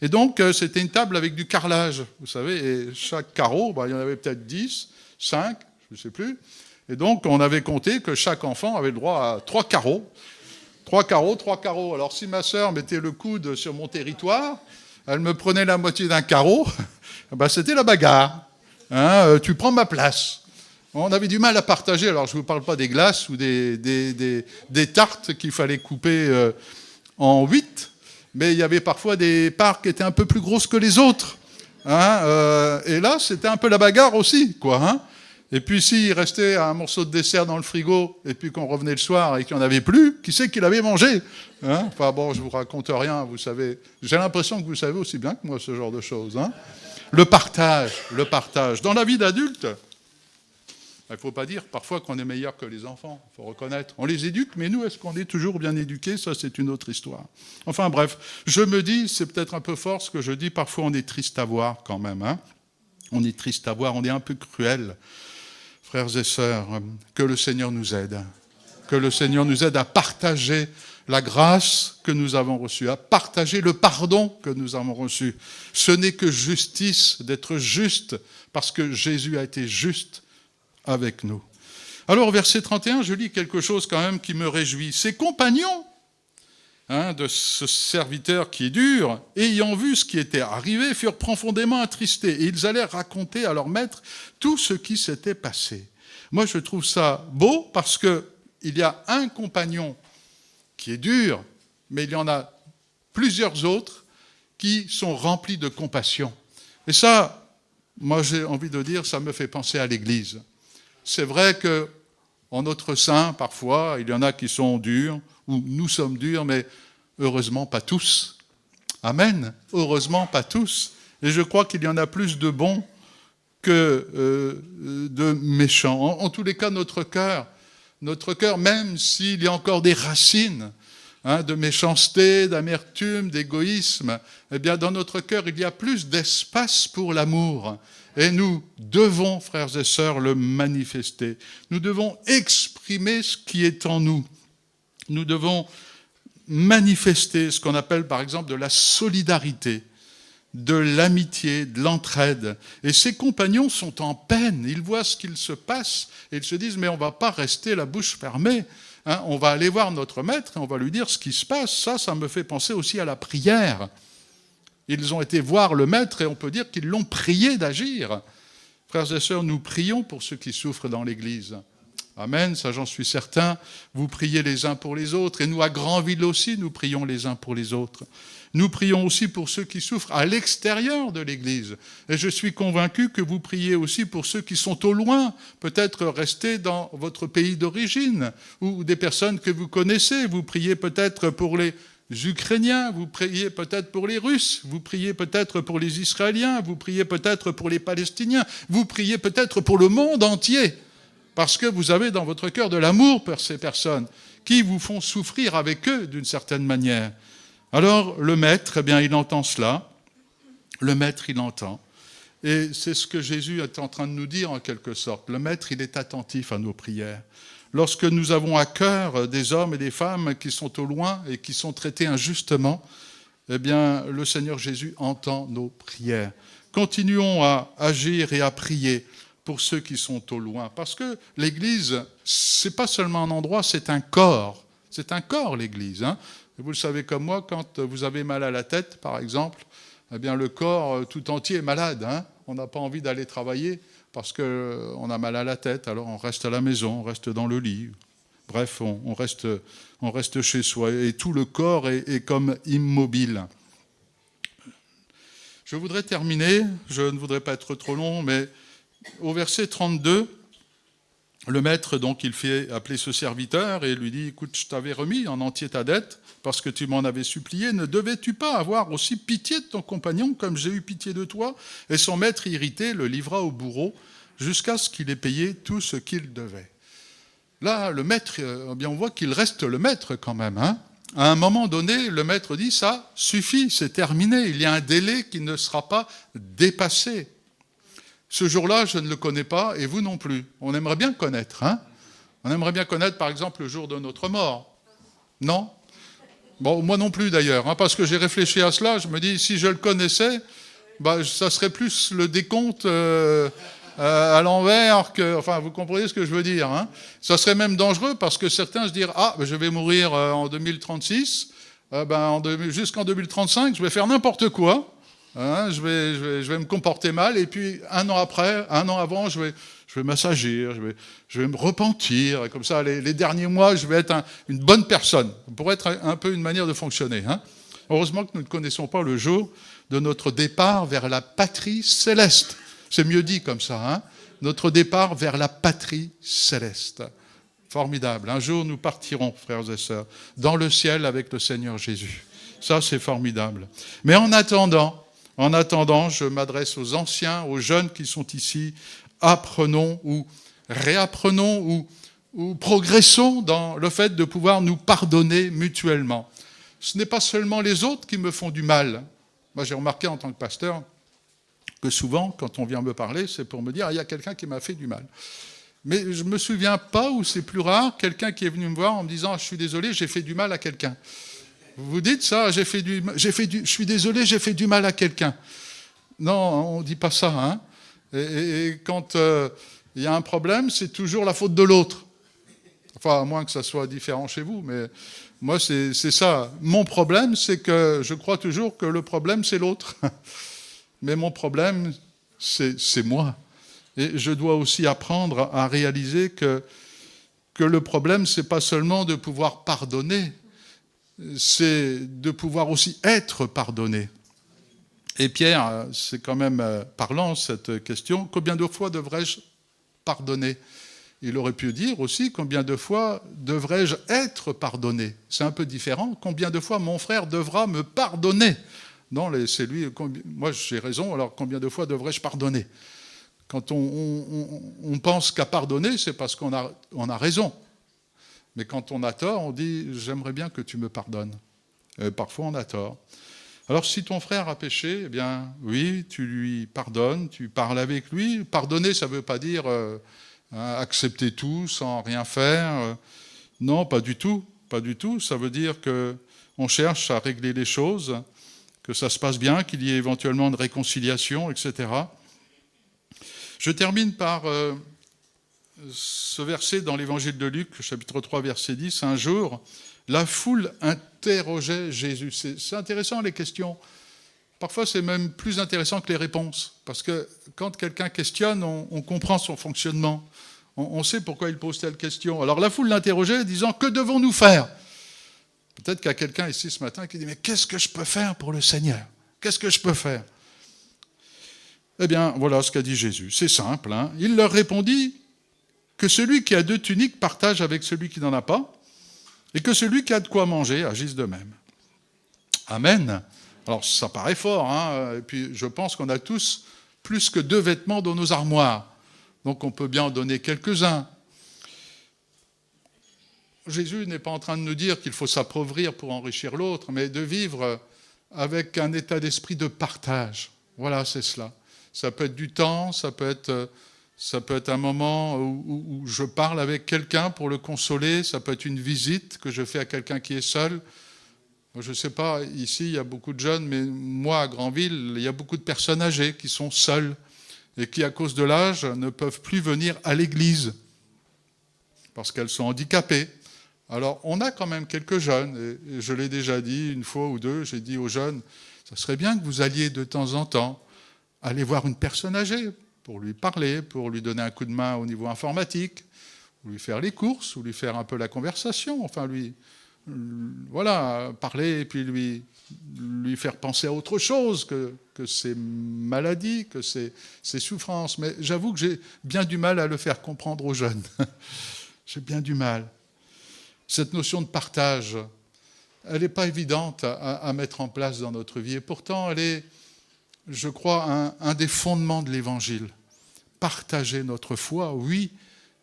et donc c'était une table avec du carrelage, vous savez, et chaque carreau, il y en avait peut-être 10, 5, je ne sais plus. Et donc, on avait compté que chaque enfant avait le droit à 3 carreaux. 3 carreaux, 3 carreaux. Alors, si ma sœur mettait le coude sur mon territoire, elle me prenait la moitié d'un carreau, c'était la bagarre. Tu prends ma place. On avait du mal à partager. Alors, je ne vous parle pas des glaces ou des tartes qu'il fallait couper en 8, mais il y avait parfois des parts qui étaient un peu plus grosses que les autres. Et là, c'était un peu la bagarre aussi, quoi. Et puis s'il restait un morceau de dessert dans le frigo, et puis qu'on revenait le soir et qu'il n'y en avait plus, qui c'est qui l'avait mangé? Enfin bon, je ne vous raconte rien, vous savez. J'ai l'impression que vous savez aussi bien que moi ce genre de choses. Le partage. Dans la vie d'adulte, il ne faut pas dire parfois qu'on est meilleur que les enfants, il faut reconnaître. On les éduque, mais nous, est-ce qu'on est toujours bien éduqués? Ça, c'est une autre histoire. Enfin bref, je me dis, c'est peut-être un peu fort ce que je dis, parfois on est triste à voir quand même. On est triste à voir, on est un peu cruel. Frères et sœurs, que le Seigneur nous aide. Que le Seigneur nous aide à partager la grâce que nous avons reçue, à partager le pardon que nous avons reçu. Ce n'est que justice d'être juste, parce que Jésus a été juste avec nous. Alors, au verset 31, je lis quelque chose quand même qui me réjouit. Ses compagnons de ce serviteur qui est dur, ayant vu ce qui était arrivé, furent profondément attristés. Et ils allèrent raconter à leur maître tout ce qui s'était passé. Moi, je trouve ça beau parce qu'il y a un compagnon qui est dur, mais il y en a plusieurs autres qui sont remplis de compassion. Et ça, moi, j'ai envie de dire, ça me fait penser à l'Église. C'est vrai qu'en notre sein, parfois, il y en a qui sont durs, ou nous sommes durs, mais heureusement pas tous. Amen. Heureusement, pas tous. Et je crois qu'il y en a plus de bons que de méchants. En tous les cas, notre cœur, même s'il y a encore des racines de méchanceté, d'amertume, d'égoïsme, eh bien, dans notre cœur, il y a plus d'espace pour l'amour. Et nous devons, frères et sœurs, le manifester. Nous devons exprimer ce qui est en nous. Nous devons manifester ce qu'on appelle, par exemple, de la solidarité, de l'amitié, de l'entraide. Et ses compagnons sont en peine. Ils voient ce qu'il se passe et ils se disent, mais on ne va pas rester la bouche fermée. On va aller voir notre maître et on va lui dire ce qui se passe. Ça me fait penser aussi à la prière. Ils ont été voir le maître et on peut dire qu'ils l'ont prié d'agir. Frères et sœurs, nous prions pour ceux qui souffrent dans l'Église. Amen, ça j'en suis certain. Vous priez les uns pour les autres. Et nous, à Granville aussi, nous prions les uns pour les autres. Nous prions aussi pour ceux qui souffrent à l'extérieur de l'Église. Et je suis convaincu que vous priez aussi pour ceux qui sont au loin, peut-être restés dans votre pays d'origine, ou des personnes que vous connaissez. Vous priez peut-être pour les Ukrainiens, vous priez peut-être pour les Russes, vous priez peut-être pour les Israéliens, vous priez peut-être pour les Palestiniens, vous priez peut-être pour le monde entier, parce que vous avez dans votre cœur de l'amour pour ces personnes qui vous font souffrir avec eux d'une certaine manière. Alors, le maître, eh bien, il entend cela. Le maître, il entend. Et c'est ce que Jésus est en train de nous dire, en quelque sorte. Le maître, il est attentif à nos prières. Lorsque nous avons à cœur des hommes et des femmes qui sont au loin et qui sont traités injustement, eh bien, le Seigneur Jésus entend nos prières. Continuons à agir et à prier pour ceux qui sont au loin. Parce que l'Église, c'est pas seulement un endroit, c'est un corps. C'est un corps, l'Église, hein. Vous le savez comme moi, quand vous avez mal à la tête, par exemple, eh bien le corps tout entier est malade. Hein. On n'a pas envie d'aller travailler parce qu'on a mal à la tête. Alors on reste à la maison, on reste dans le lit. Bref, on reste chez soi. Et tout le corps est comme immobile. Je voudrais terminer, je ne voudrais pas être trop long, mais au verset 32, le maître, donc, il fait appeler ce serviteur et lui dit, écoute, je t'avais remis en entier ta dette parce que tu m'en avais supplié. Ne devais-tu pas avoir aussi pitié de ton compagnon comme j'ai eu pitié de toi ? Et son maître, irrité, le livra au bourreau jusqu'à ce qu'il ait payé tout ce qu'il devait. Là, le maître, eh bien, on voit qu'il reste le maître quand même. Hein. À un moment donné, le maître dit, ça suffit, c'est terminé. Il y a un délai qui ne sera pas dépassé. Ce jour-là, je ne le connais pas, et vous non plus. On aimerait bien connaître, hein ? On aimerait bien connaître, par exemple, le jour de notre mort. Non ? Bon, moi non plus, d'ailleurs, hein, parce que j'ai réfléchi à cela. Je me dis, si je le connaissais, bah, ça serait plus le décompte à l'envers que... Enfin, vous comprenez ce que je veux dire, hein ? Ça serait même dangereux, parce que certains se dirent, ah, je vais mourir en 2036, jusqu'en 2035, je vais faire n'importe quoi. Hein, je vais me comporter mal et puis un an avant, je vais m'assagir, je vais me repentir. Et comme ça, les derniers mois, je vais être une bonne personne. Ça pourrait être un peu une manière de fonctionner. Hein. Heureusement que nous ne connaissons pas le jour de notre départ vers la patrie céleste. C'est mieux dit comme ça. Hein. Notre départ vers la patrie céleste. Formidable. Un jour, nous partirons, frères et sœurs, dans le ciel avec le Seigneur Jésus. Ça, c'est formidable. Mais en attendant, je m'adresse aux anciens, aux jeunes qui sont ici. Apprenons ou réapprenons ou progressons dans le fait de pouvoir nous pardonner mutuellement. Ce n'est pas seulement les autres qui me font du mal. Moi, j'ai remarqué en tant que pasteur que souvent, quand on vient me parler, c'est pour me dire « il y a quelqu'un qui m'a fait du mal ». Mais je ne me souviens pas, ou c'est plus rare, quelqu'un qui est venu me voir en me disant « je suis désolé, j'ai fait du mal à quelqu'un ». Vous dites ça, je suis désolé, j'ai fait du mal à quelqu'un. Non, on ne dit pas ça. Hein. Et quand il y a un problème, c'est toujours la faute de l'autre. Enfin, à moins que ça soit différent chez vous, mais moi, c'est ça. Mon problème, c'est que je crois toujours que le problème, c'est l'autre. Mais mon problème, c'est moi. Et je dois aussi apprendre à réaliser que le problème, ce n'est pas seulement de pouvoir pardonner, c'est de pouvoir aussi être pardonné. Et Pierre, c'est quand même parlant cette question, combien de fois devrais-je pardonner ? Il aurait pu dire aussi combien de fois devrais-je être pardonné ? C'est un peu différent. Combien de fois mon frère devra me pardonner ? Non, c'est lui, moi j'ai raison, alors combien de fois devrais-je pardonner? Quand on pense qu'à pardonner, c'est parce qu'on a raison. Mais quand on a tort, on dit « j'aimerais bien que tu me pardonnes ». Parfois on a tort. Alors si ton frère a péché, eh bien oui, tu lui pardonnes, tu parles avec lui. Pardonner, ça ne veut pas dire accepter tout sans rien faire. Non, pas du tout, pas du tout. Ça veut dire qu'on cherche à régler les choses, que ça se passe bien, qu'il y ait éventuellement une réconciliation, etc. Je termine par ce verset dans l'évangile de Luc, chapitre 3, verset 10. Un jour, la foule interrogeait Jésus. C'est intéressant les questions. Parfois, c'est même plus intéressant que les réponses. Parce que quand quelqu'un questionne, on comprend son fonctionnement. On sait pourquoi il pose telle question. Alors la foule l'interrogeait disant « Que devons-nous faire ?» Peut-être qu'il y a quelqu'un ici ce matin qui dit « Mais qu'est-ce que je peux faire pour le Seigneur? Qu'est-ce que je peux faire ?» Eh bien, voilà ce qu'a dit Jésus. C'est simple. Hein. Il leur répondit que celui qui a 2 tuniques partage avec celui qui n'en a pas, et que celui qui a de quoi manger agisse de même. Amen. Alors, ça paraît fort, hein, et puis je pense qu'on a tous plus que 2 vêtements dans nos armoires. Donc, on peut bien en donner quelques-uns. Jésus n'est pas en train de nous dire qu'il faut s'appauvrir pour enrichir l'autre, mais de vivre avec un état d'esprit de partage. Voilà, c'est cela. Ça peut être du temps, ça peut être un moment où je parle avec quelqu'un pour le consoler, ça peut être une visite que je fais à quelqu'un qui est seul. Je ne sais pas, ici il y a beaucoup de jeunes, mais moi à Granville, il y a beaucoup de personnes âgées qui sont seules et qui, à cause de l'âge, ne peuvent plus venir à l'église parce qu'elles sont handicapées. Alors on a quand même quelques jeunes, et je l'ai déjà dit une fois ou deux, j'ai dit aux jeunes, ça serait bien que vous alliez de temps en temps aller voir une personne âgée, pour lui parler, pour lui donner un coup de main au niveau informatique, ou lui faire les courses, ou lui faire un peu la conversation, enfin voilà, parler et puis lui faire penser à autre chose que ses maladies, que ses souffrances. Mais j'avoue que j'ai bien du mal à le faire comprendre aux jeunes. J'ai bien du mal. Cette notion de partage, elle n'est pas évidente à mettre en place dans notre vie. Et pourtant, elle est, je crois, un des fondements de l'Évangile. Partager notre foi, oui,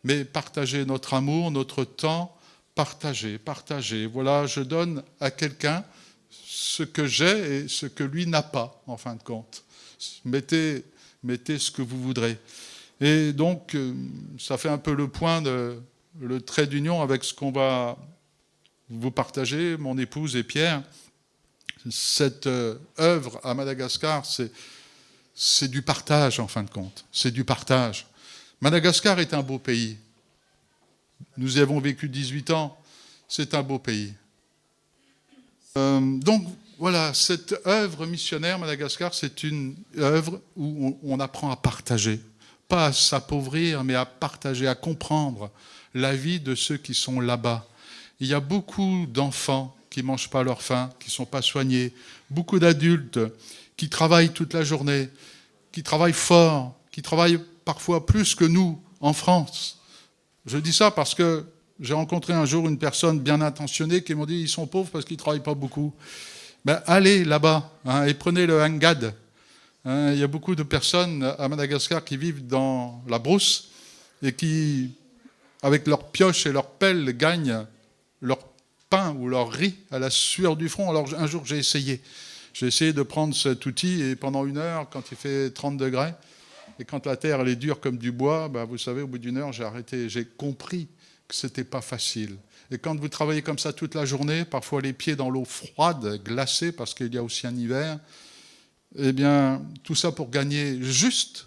mais partager notre amour, notre temps, partager. Voilà, je donne à quelqu'un ce que j'ai et ce que lui n'a pas, en fin de compte. Mettez ce que vous voudrez. Et donc, ça fait un peu le point, le trait d'union avec ce qu'on va vous partager, mon épouse et Pierre. Cette œuvre à Madagascar, c'est du partage, en fin de compte. C'est du partage. Madagascar est un beau pays. Nous y avons vécu 18 ans. C'est un beau pays. Donc, voilà, cette œuvre missionnaire, Madagascar, c'est une œuvre où on apprend à partager. Pas à s'appauvrir, mais à partager, à comprendre la vie de ceux qui sont là-bas. Il y a beaucoup d'enfants qui ne mangent pas leur faim, qui ne sont pas soignés. Beaucoup d'adultes qui travaillent toute la journée, qui travaillent fort, qui travaillent parfois plus que nous en France. Je dis ça parce que j'ai rencontré un jour une personne bien intentionnée qui m'a dit « ils sont pauvres parce qu'ils ne travaillent pas beaucoup ». Ben, allez là-bas et prenez le hangad. Il y a beaucoup de personnes à Madagascar qui vivent dans la brousse et qui, avec leurs pioches et leurs pelles, gagnent leur pain ou leur riz à la sueur du front. Alors un jour, j'ai essayé de prendre cet outil et pendant 1 heure, quand il fait 30 degrés, et quand la terre elle est dure comme du bois, ben, vous savez, au bout d'1 heure, j'ai arrêté. J'ai compris que ce n'était pas facile. Et quand vous travaillez comme ça toute la journée, parfois les pieds dans l'eau froide, glacée, parce qu'il y a aussi un hiver, eh bien, tout ça pour gagner juste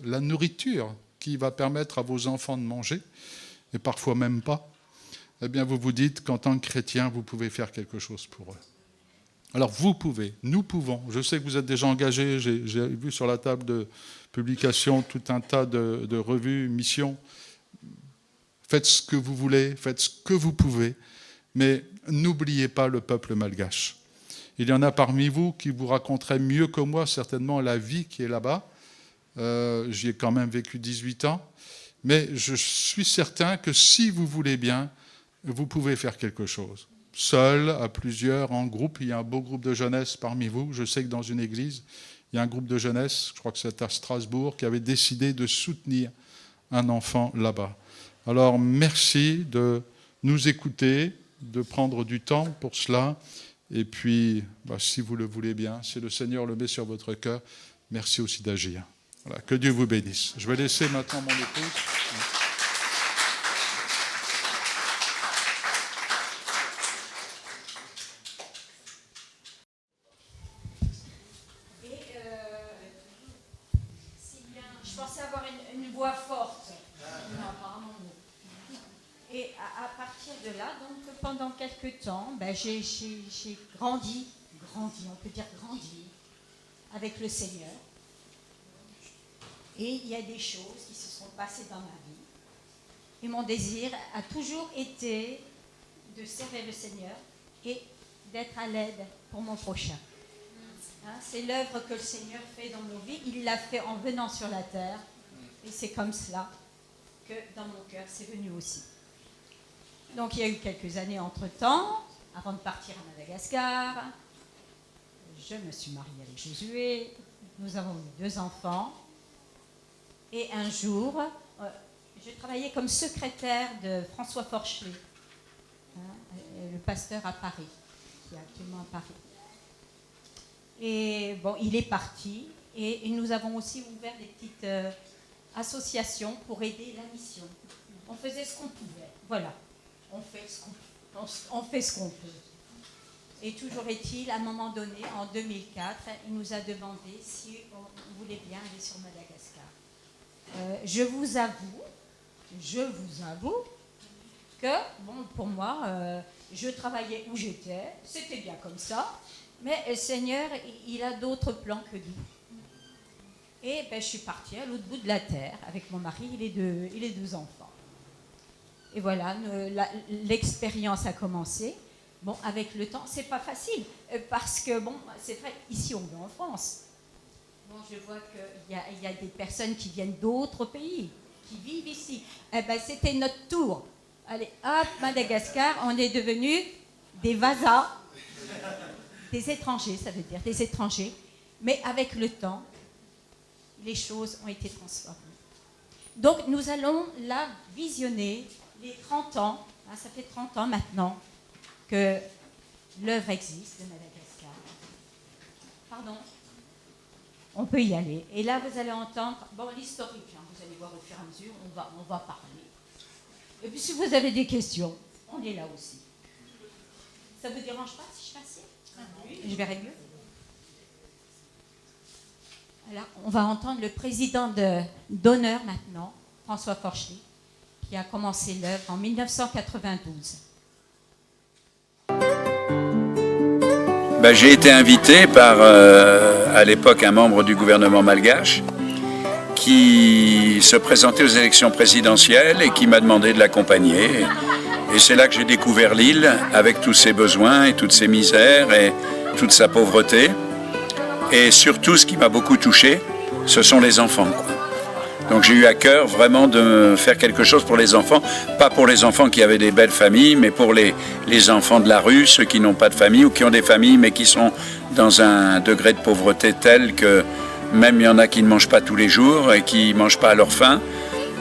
la nourriture qui va permettre à vos enfants de manger, et parfois même pas, eh bien, vous vous dites qu'en tant que chrétien, vous pouvez faire quelque chose pour eux. Alors, vous pouvez, nous pouvons. Je sais que vous êtes déjà engagés, j'ai vu sur la table de publication tout un tas de revues, missions. Faites ce que vous voulez, faites ce que vous pouvez, mais n'oubliez pas le peuple malgache. Il y en a parmi vous qui vous raconteraient mieux que moi certainement la vie qui est là-bas. J'y ai quand même vécu 18 ans, mais je suis certain que si vous voulez bien, vous pouvez faire quelque chose. seul, à plusieurs, en groupe. Il y a un beau groupe de jeunesse parmi vous. Je sais que dans une église, il y a un groupe de jeunesse, je crois que c'est à Strasbourg, qui avait décidé de soutenir un enfant là-bas. Alors, merci de nous écouter, de prendre du temps pour cela. Et puis, si vous le voulez bien, si le Seigneur le met sur votre cœur, merci aussi d'agir. Voilà, que Dieu vous bénisse. Je vais laisser maintenant mon épouse. Je pensais avoir une voix forte. Non, apparemment non. Et à partir de là, donc pendant quelques temps, j'ai grandi, on peut dire grandi, avec le Seigneur. Et il y a des choses qui se sont passées dans ma vie. Et mon désir a toujours été de servir le Seigneur et d'être à l'aide pour mon prochain. C'est l'œuvre que le Seigneur fait dans nos vies. Il l'a fait en venant sur la terre. Et c'est comme cela que dans mon cœur, c'est venu aussi. Donc il y a eu quelques années entre-temps, avant de partir à Madagascar. Je me suis mariée avec Josué. Nous avons eu 2 enfants. Et un jour, je travaillais comme secrétaire de François Forchelet, le pasteur à Paris, qui est actuellement à Paris. Et bon, il est parti. Et nous avons aussi ouvert des petites associations pour aider la mission. On faisait ce qu'on pouvait. Voilà. On fait ce qu'on peut. Et toujours est-il, à un moment donné, en 2004, il nous a demandé si on voulait bien aller sur Madagascar. Je vous avoue que, bon, pour moi, je travaillais où j'étais, c'était bien comme ça, mais le Seigneur, il a d'autres plans que nous. Et je suis partie à l'autre bout de la terre avec mon mari et les 2 enfants. Et voilà, l'expérience a commencé. Bon, avec le temps, c'est pas facile, parce que, bon, c'est vrai, ici on est en France. Bon, je vois qu'il y a des personnes qui viennent d'autres pays, qui vivent ici. C'était notre tour. Allez, hop, Madagascar, on est devenus des vasas, des étrangers, ça veut dire, des étrangers. Mais avec le temps, les choses ont été transformées. Donc, nous allons là visionner les 30 ans, ça fait 30 ans maintenant, que l'œuvre existe de Madagascar. Pardon ? On peut y aller. Et là, vous allez entendre l'historique. Vous allez voir au fur et à mesure, on va parler. Et puis, si vous avez des questions, on est là aussi. Ça ne vous dérange pas si je passais ? Oui. Je verrai mieux. Alors, on va entendre le président d'honneur maintenant, François Forchelet, qui a commencé l'œuvre en 1992. J'ai été invité par, à l'époque, un membre du gouvernement malgache qui se présentait aux élections présidentielles et qui m'a demandé de l'accompagner. Et c'est là que j'ai découvert l'île avec tous ses besoins et toutes ses misères et toute sa pauvreté. Et surtout, ce qui m'a beaucoup touché, ce sont les enfants, quoi. Donc j'ai eu à cœur vraiment de faire quelque chose pour les enfants, pas pour les enfants qui avaient des belles familles, mais pour les enfants de la rue, ceux qui n'ont pas de famille ou qui ont des familles mais qui sont dans un degré de pauvreté tel que même il y en a qui ne mangent pas tous les jours et qui ne mangent pas à leur faim.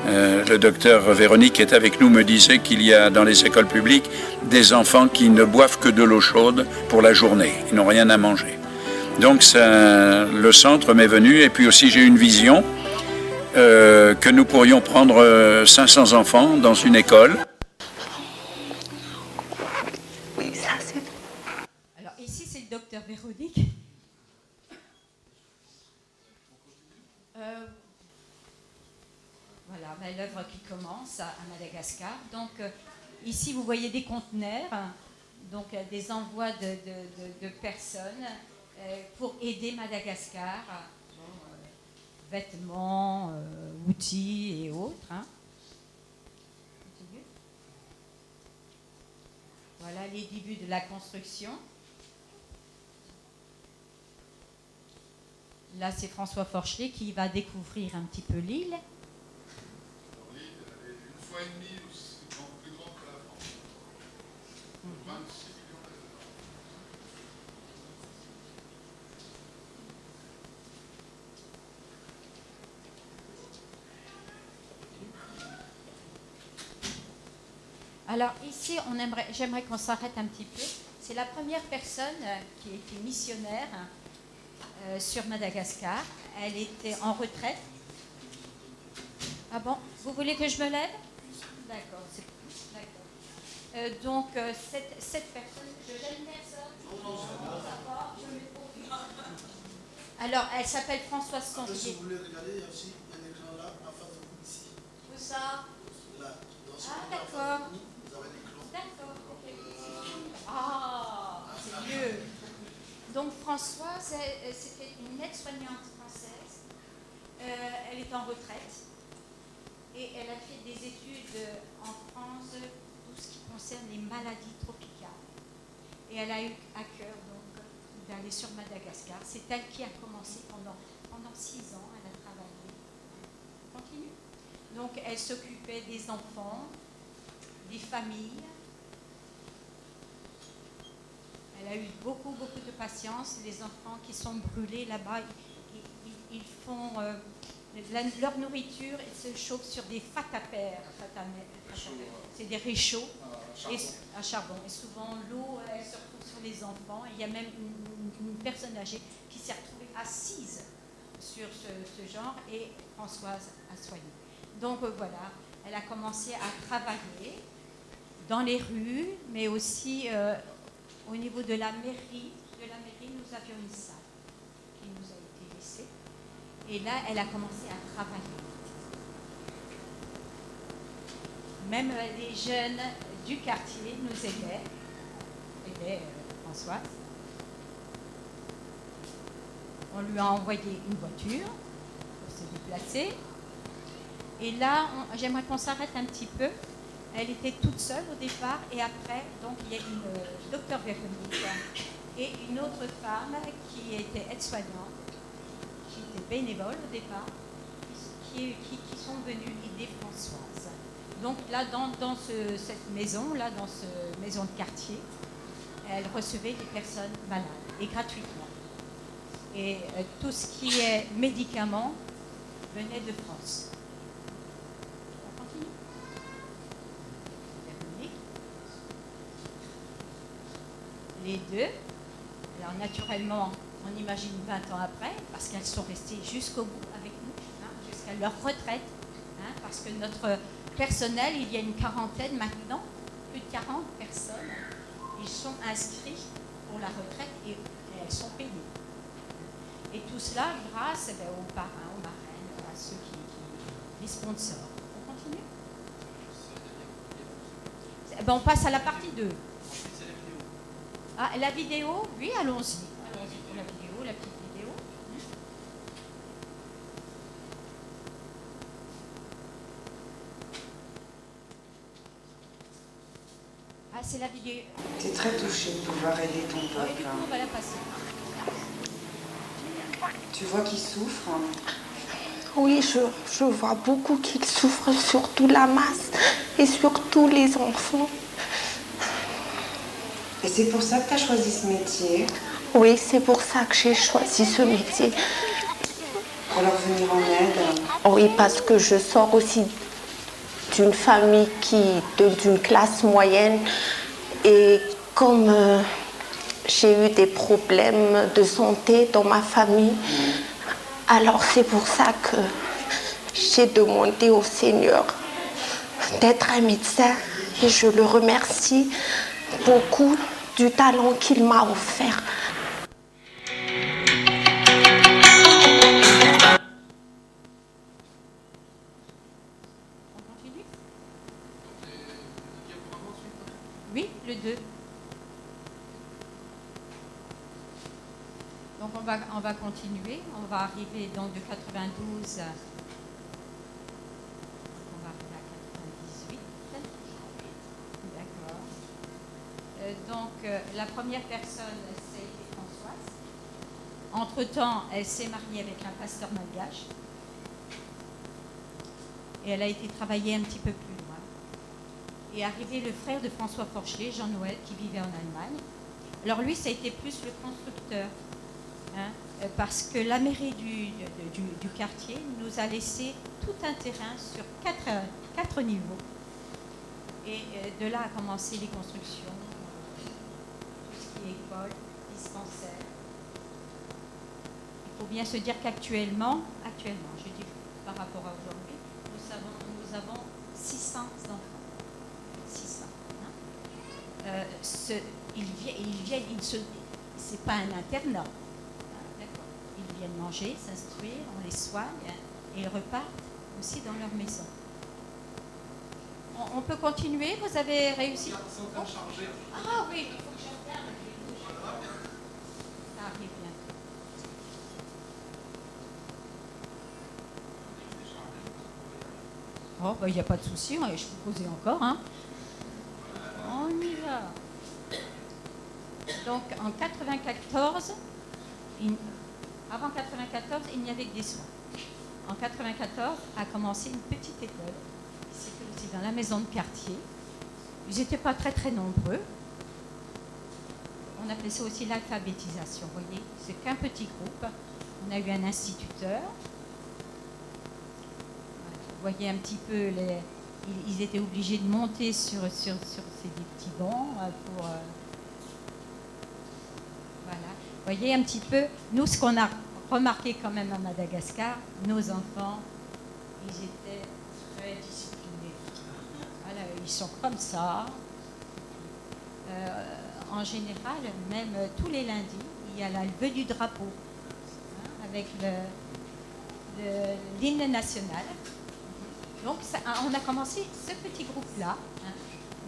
Le docteur Véronique qui est avec nous me disait qu'il y a dans les écoles publiques des enfants qui ne boivent que de l'eau chaude pour la journée, ils n'ont rien à manger. Donc le centre m'est venu et puis aussi j'ai eu une vision que nous pourrions prendre 500 enfants dans une école. Oui, ça c'est... Alors ici c'est le docteur Véronique. Voilà, l'œuvre qui commence à Madagascar. Donc ici vous voyez des conteneurs, donc des envois de personnes pour aider Madagascar. Vêtements, outils et autres. Voilà les débuts de la construction. Là, c'est François Forchelet qui va découvrir un petit peu l'île. L'île, elle est 1,5 fois plus grande que la France. 26 millions Alors ici, j'aimerais qu'on s'arrête un petit peu. C'est la première personne qui était missionnaire sur Madagascar. Elle était en retraite. Ah bon? Vous voulez que je me lève? D'accord, c'est d'accord. Donc cette personne, je gêne personne. Ça va, je mets pour lui. Alors, elle s'appelle Françoise Santier. Si vous voulez regarder, il y a aussi un écran là, en face de vous, ici. Où ça? Là. Ah, d'accord. Vous avez l'écran. D'accord, ok. Ah, c'est mieux. Donc Françoise, c'était une aide-soignante française. Elle est en retraite et elle a fait des études en France, tout ce qui concerne les maladies tropicales. Et elle a eu à cœur donc d'aller sur Madagascar. C'est elle qui a commencé pendant 6 ans. Elle a travaillé. On continue. Donc elle s'occupait des enfants, des familles. Elle a eu beaucoup de patience. Les enfants qui sont brûlés là-bas, ils font leur nourriture, ils se chauffent sur des fatapères. C'est des réchauds à charbon. Et souvent, l'eau, elle se retrouve sur les enfants. Il y a même une personne âgée qui s'est retrouvée assise sur ce genre et Françoise a soigné. Donc voilà, elle a commencé à travailler dans les rues, mais aussi au niveau de la mairie. Nous avions une salle qui nous a été laissée. Et là, elle a commencé à travailler. Même les jeunes du quartier nous aidaient Françoise. On lui a envoyé une voiture pour se déplacer. Et là, j'aimerais qu'on s'arrête un petit peu. Elle était toute seule au départ et après, donc il y a une docteur Véronique et une autre femme qui était aide-soignante, qui était bénévole au départ, qui sont venues aider Françoise. Donc là, dans cette maison, dans cette maison de quartier, elle recevait des personnes malades et gratuitement. Et tout ce qui est médicaments venait de France. On continue. Les deux. Alors naturellement, on imagine 20 ans après, parce qu'elles sont restées jusqu'au bout avec nous, jusqu'à leur retraite, parce que notre personnel, il y a une quarantaine maintenant, plus de 40 personnes, ils sont inscrits pour la retraite et elles sont payées. Et tout cela grâce aux parrains, aux marraines, à ceux les sponsors. On continue? On passe à la partie 2. Ah, la vidéo? Oui, allons-y. Allons-y pour la vidéo, la petite vidéo. Ah, c'est la vidéo. T'es très touchée de pouvoir aider ton Et peuple. du coup, on va la passer. Tu vois qu'il souffre. Oui, je vois beaucoup qu'ils souffrent, surtout la masse et surtout les enfants. Et c'est pour ça que tu as choisi ce métier? Oui, c'est pour ça que j'ai choisi ce métier. Pour leur venir en aide? Oui, parce que je sors aussi d'une famille d'une classe moyenne et comme j'ai eu des problèmes de santé dans ma famille, alors c'est pour ça que j'ai demandé au Seigneur d'être un médecin et je le remercie beaucoup du talent qu'il m'a offert. On continue? Oui, le 2. Donc on va continuer. On va arriver donc de 92. On va arriver à 98. D'accord. Donc la première personne, c'est Françoise. Entre-temps, elle s'est mariée avec un pasteur malgache. Et elle a été travailler un petit peu plus loin. Et arrivé le frère de François Forchelet, Jean-Noël, qui vivait en Allemagne. Alors lui, ça a été plus le constructeur. Parce que la mairie du quartier nous a laissé tout un terrain sur 4 niveaux. Et de là a commencé les constructions, tout ce qui est école, dispensaire. Il faut bien se dire qu'actuellement, je dis par rapport à aujourd'hui, nous avons 600 enfants. 600. Hein. C'est pas un internat. Hein, d'accord. Ils viennent manger, s'instruire, on les soigne et ils repartent aussi dans leur maison. On peut continuer, vous avez réussi. Ah oui, il faut que je regarde. Ça arrive bientôt. Oh, il n'y a pas de souci, je peux poser encore. Hein. On y va. Donc en 94, avant 94, il n'y avait que des soins. En 94 a commencé une petite école. C'était aussi dans la maison de quartier. Ils n'étaient pas très très nombreux. On appelait ça aussi l'alphabétisation, vous voyez. C'est qu'un petit groupe. On a eu un instituteur. Vous voyez un petit peu, ils étaient obligés de monter sur ces petits bancs pour... voilà. Vous voyez un petit peu, nous, ce qu'on a remarqué quand même à Madagascar, nos enfants, ils étaient très disciplinés. Voilà, ils sont comme ça. En général, même tous les lundis, il y a la levée du drapeau, hein, avec l'hymne national. Donc, on a commencé ce petit groupe-là, hein,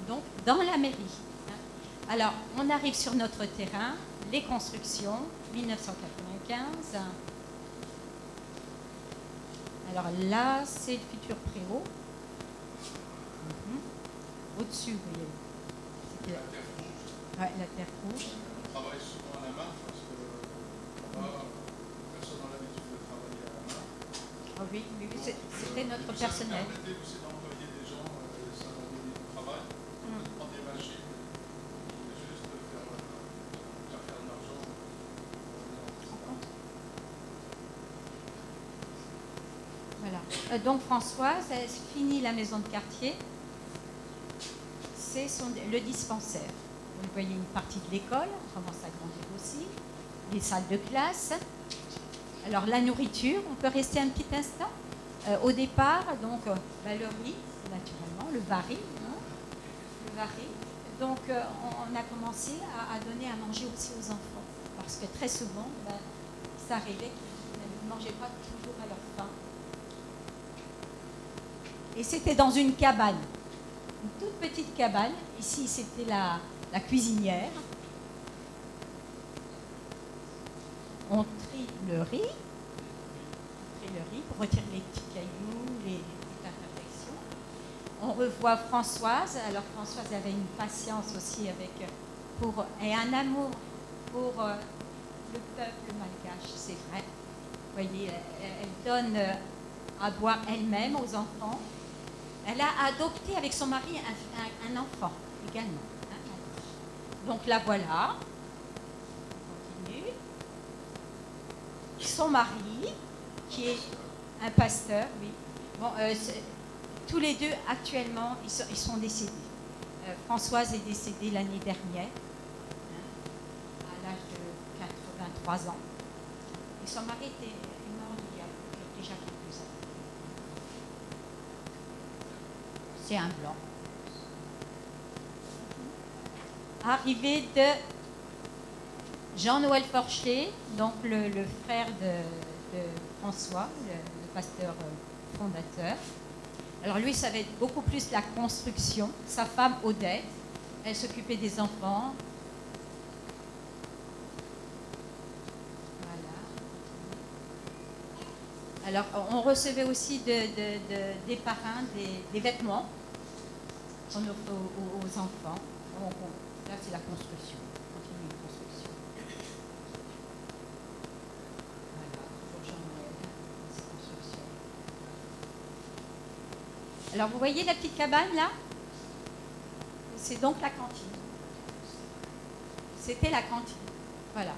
donc dans la mairie. Hein. Alors, on arrive sur notre terrain, les constructions, 1995. Alors là, c'est le futur préau. Au-dessus, vous voyez. C'était la terre rouge. On travaille souvent à la main parce que personne n'a l'habitude de travailler à la main. Oh oui, c'était notre personnel. Ça permettait aussi d'employer des gens, ça leur donnait du travail, de prendre des machines, et juste de faire de l'argent. Voilà. Donc Françoise, elle finit la maison de quartier. C'est le dispensaire. Vous voyez une partie de l'école, on commence à grandir aussi. Les salles de classe. Alors la nourriture, on peut rester un petit instant. Au départ, donc le riz, naturellement, le vari. Hein, le vari. Donc on a commencé à donner à manger aussi aux enfants. Parce que très souvent, ça arrivait qu'ils ne mangeaient pas toujours à leur faim. Et c'était dans une cabane. Une toute petite cabane. Ici, c'était la cuisinière. On trie le riz. Pour retirer les petits cailloux, les petites imperfections. On revoit Françoise. Alors Françoise avait une patience aussi et un amour pour le peuple malgache, c'est vrai. Vous voyez, elle donne à boire elle-même aux enfants. Elle a adopté avec son mari un enfant également. Hein. Donc la voilà. On continue. Son mari, qui est un pasteur, oui. Bon, tous les deux, actuellement, ils sont décédés. Françoise est décédée l'année dernière, hein, à l'âge de 83 ans. Et son mari est mort il y a déjà quelques années. C'est un blanc. Arrivé de Jean-Noël Forcher, donc le frère de François, le pasteur fondateur. Alors lui, ça va être beaucoup plus la construction. Sa femme, Odette, elle s'occupait des enfants. Voilà. Alors, on recevait aussi des parrains, des vêtements qu'on offre aux enfants. Là, c'est la construction. On continue une construction. Alors, vous voyez la petite cabane, là? C'est donc la cantine. C'était la cantine. Voilà.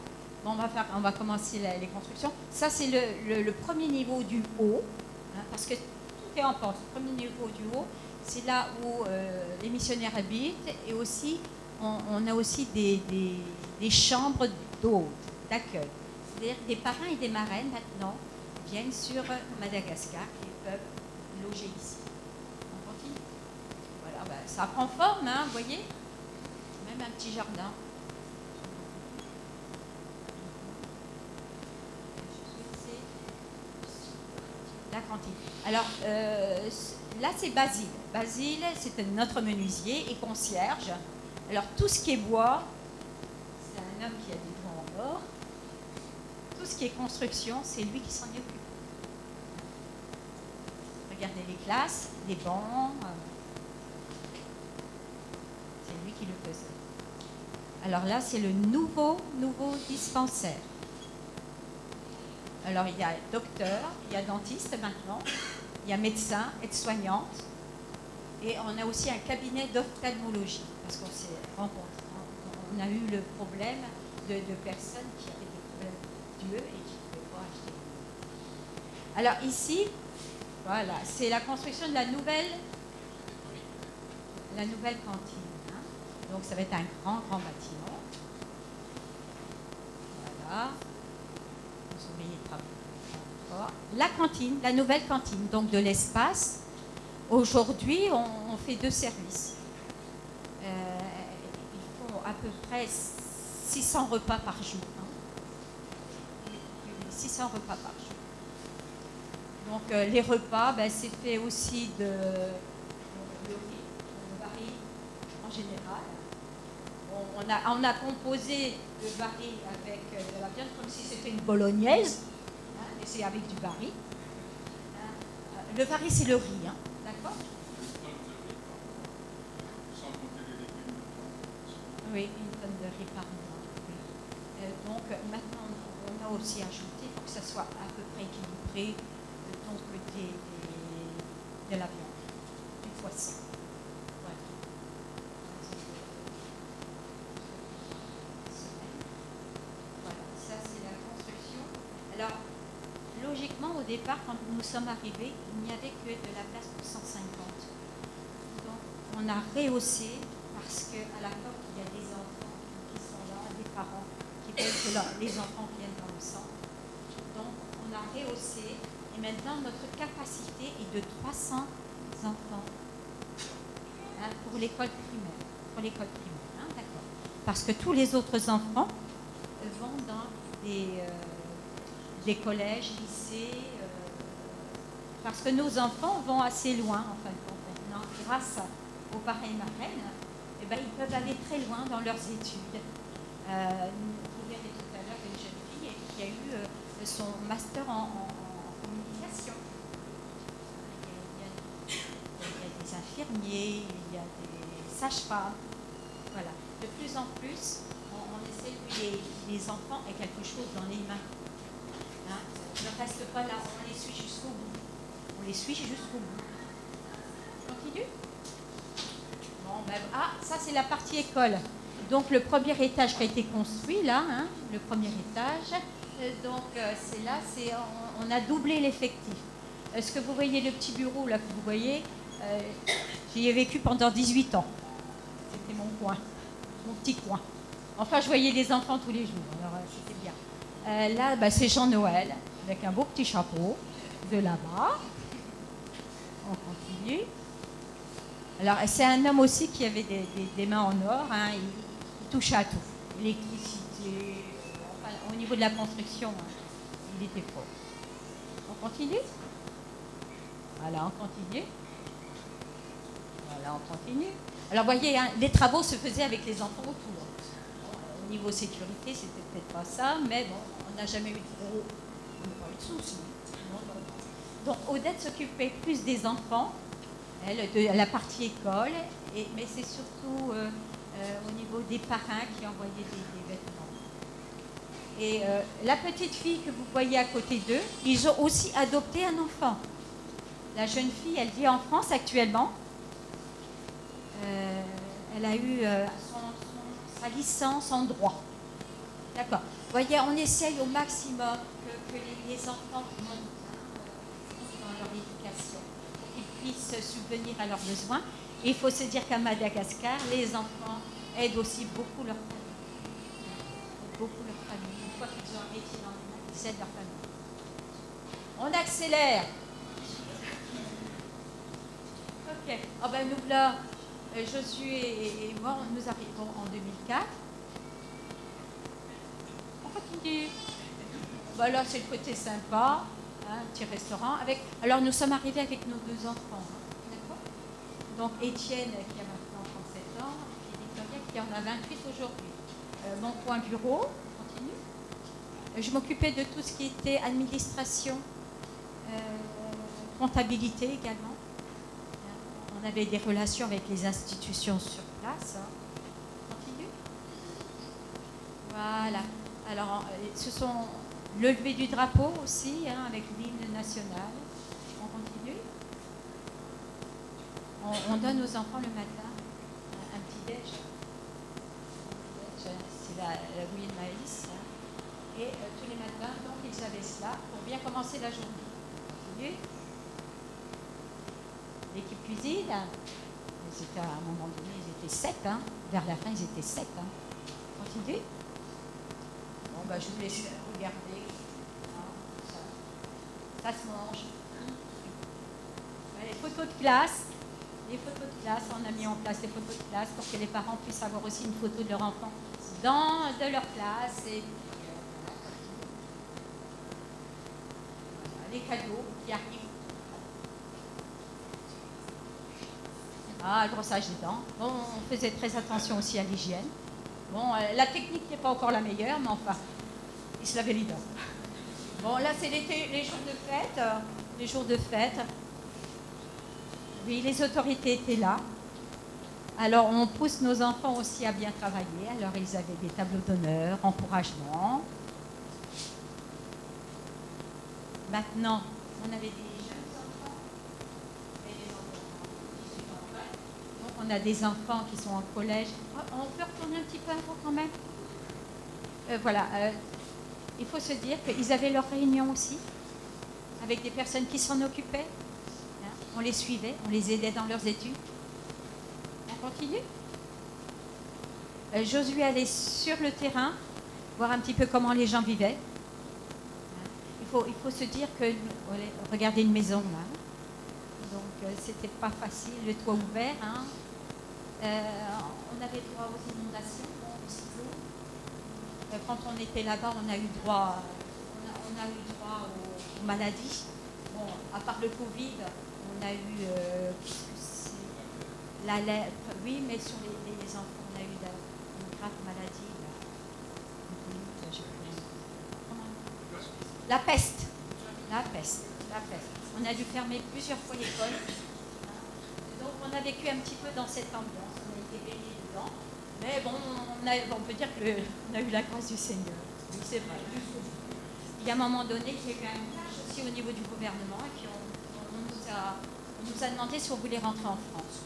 Bon, on va commencer les constructions. Ça, c'est le premier niveau du haut, hein, parce que tout est en pente. Le premier niveau du haut. c'est là où les missionnaires habitent, et aussi, on a aussi des chambres d'hôtes, d'accueil. C'est-à-dire que des parrains et des marraines, maintenant, viennent sur Madagascar et peuvent loger ici. On continue. Voilà, ben, ça prend forme, hein, vous voyez. Même un petit jardin. La cantine. Alors, là, c'est Basile. Basile, c'est notre menuisier et concierge. Alors, tout ce qui est bois, c'est un homme qui a des doigts en or. Tout ce qui est construction, c'est lui qui s'en occupe. Regardez les classes, les bancs. C'est lui qui le faisait. Alors là, c'est le nouveau dispensaire. Alors, il y a docteur, il y a dentiste maintenant, il y a médecin, aide-soignante, et on a aussi un cabinet d'ophtalmologie, parce qu'on s'est rencontré, on a eu le problème de personnes qui avaient des problèmes d'yeux et qui ne pouvaient pas acheter. Alors ici, voilà, c'est la construction de la nouvelle cantine. Hein. Donc ça va être un grand bâtiment. Voilà. La cantine, la nouvelle cantine, donc de l'espace. Aujourd'hui, on fait 2 services. Ils font à peu près 600 repas par jour. Hein. 600 repas par jour. Donc les repas, ben, c'est fait aussi de riz, de baril en général. On a composé le baril avec de la viande comme si c'était une bolognaise, hein, et c'est avec du baril. Le baril, c'est le riz, hein, d'accord? Oui, une tonne de riz par mois. Oui. Donc maintenant, on a aussi ajouté, il faut que ça soit à peu près équilibré, donc de la viande, du poisson. Alors, logiquement, au départ, quand nous sommes arrivés, il n'y avait que de la place pour 150. Donc, on a rehaussé parce qu'à la porte, il y a des enfants qui sont là, des parents qui veulent que les enfants viennent dans le centre. Donc, on a rehaussé et maintenant, notre capacité est de 300 enfants, hein, pour l'école primaire. Hein, d'accord. Parce que tous les autres enfants vont dans des collèges, lycées, parce que nos enfants vont assez loin, en fin de compte, maintenant, grâce aux parrains et marraines, eh ben, ils peuvent aller très loin dans leurs études. Vous verrez tout à l'heure une jeune fille qui a eu son master en communication. Il y a des infirmiers, il y a des sages-femmes. Voilà. De plus en plus, on essaie que les enfants aient quelque chose dans les mains. Hein? Ne reste pas là, on les suit jusqu'au bout. Continue. Bon, ben, ça c'est la partie école. Donc le premier étage qui a été construit là, hein, le premier étage. Donc c'est là, on a doublé l'effectif. Est-ce que vous voyez le petit bureau là que vous voyez? J'y ai vécu pendant 18 ans. C'était mon coin, mon petit coin. Enfin, je voyais les enfants tous les jours, alors c'était bien. Là, bah, c'est Jean-Noël, avec un beau petit chapeau, de là-bas. On continue. Alors, c'est un homme aussi qui avait des mains en or, hein, il touchait à tout. L'électricité, enfin, au niveau de la construction, hein, il était fort. On continue? Voilà, on continue. Voilà, on continue. Alors, vous voyez, hein, les travaux se faisaient avec les enfants autour. Au niveau sécurité, c'était peut-être pas ça, mais bon, on n'a jamais eu de soucis. Donc, Odette s'occupait plus des enfants, elle, de la partie école, mais c'est surtout au niveau des parrains qui envoyaient des vêtements. Et la petite fille que vous voyez à côté d'eux, ils ont aussi adopté un enfant. La jeune fille, elle vit en France actuellement. Elle a eu sa licence en droit. D'accord. Vous voyez, on essaye au maximum que les enfants montent dans leur éducation, pour qu'ils puissent puissent subvenir à leurs besoins. Et il faut se dire qu'à Madagascar, les enfants aident aussi beaucoup leur famille. Beaucoup leur famille. Une fois qu'ils ont un métier dans les mains, ils aident leur famille. On accélère. Ok. Ah ben nous là, Josué et moi, nous arrivons en 2004. On continue. Bah là, c'est le côté sympa, hein, petit restaurant. Alors, nous sommes arrivés avec nos 2 enfants. Hein, d'accord. Donc, Étienne, qui a maintenant 37 ans, et Victoria, qui en a 28 aujourd'hui. Mon coin bureau, on continue. Je m'occupais de tout ce qui était administration, comptabilité également. On avait des relations avec les institutions sur place. Hein. On continue. Voilà. Alors, ce sont le lever du drapeau aussi, hein, avec l'hymne national. On continue. On donne aux enfants le matin un petit déj. C'est la bouillie de maïs. Hein. Et tous les matins, donc, ils avaient cela pour bien commencer la journée. On continue. L'équipe cuisine. Ils étaient, à un moment donné, ils étaient 7. Hein. Vers la fin, ils étaient 7. Hein. On continue. Bon, bah, je vous laisse regarder. Ça se mange. Les photos de classe. Les photos de classe, on a mis en place des photos de classe pour que les parents puissent avoir aussi une photo de leur enfant de leur classe. Et voilà, les cadeaux qui arrivent. Ah, le brossage des dents. Bon, on faisait très attention aussi à l'hygiène. Bon, la technique n'est pas encore la meilleure, mais enfin, ils se lavaient les dents. Bon, là, c'est les jours de fête. Les jours de fête. Oui, les autorités étaient là. Alors, on pousse nos enfants aussi à bien travailler. Alors, ils avaient des tableaux d'honneur, encouragement. Maintenant, on avait des jeunes enfants et des enfants qui sont en fait. Donc, on a des enfants qui sont en collège. Oh, on peut retourner un petit peu avant quand même. Voilà. Il faut se dire qu'ils avaient leurs réunions aussi, avec des personnes qui s'en occupaient. Hein, on les suivait, on les aidait dans leurs études. On continue. Josué allait sur le terrain, voir un petit peu comment les gens vivaient. Hein, il faut se dire que, regardez une maison là, donc c'était pas facile, le toit ouvert. Hein. On avait droit aux inondations, aussi l'eau. Quand on était là-bas, on a eu droit aux maladies. Bon, à part le Covid, on a eu la lèpre, oui, mais sur les enfants, on a eu une grave maladie. La peste. La peste. On a dû fermer plusieurs fois l'école. Donc on a vécu un petit peu dans cette ambiance. On a été baignés dedans. Mais bon, on peut dire qu'on a eu la grâce du Seigneur. Oui, c'est vrai. Il y a un moment donné, il y a eu un clash aussi au niveau du gouvernement. Et puis on nous a demandé si on voulait rentrer en France.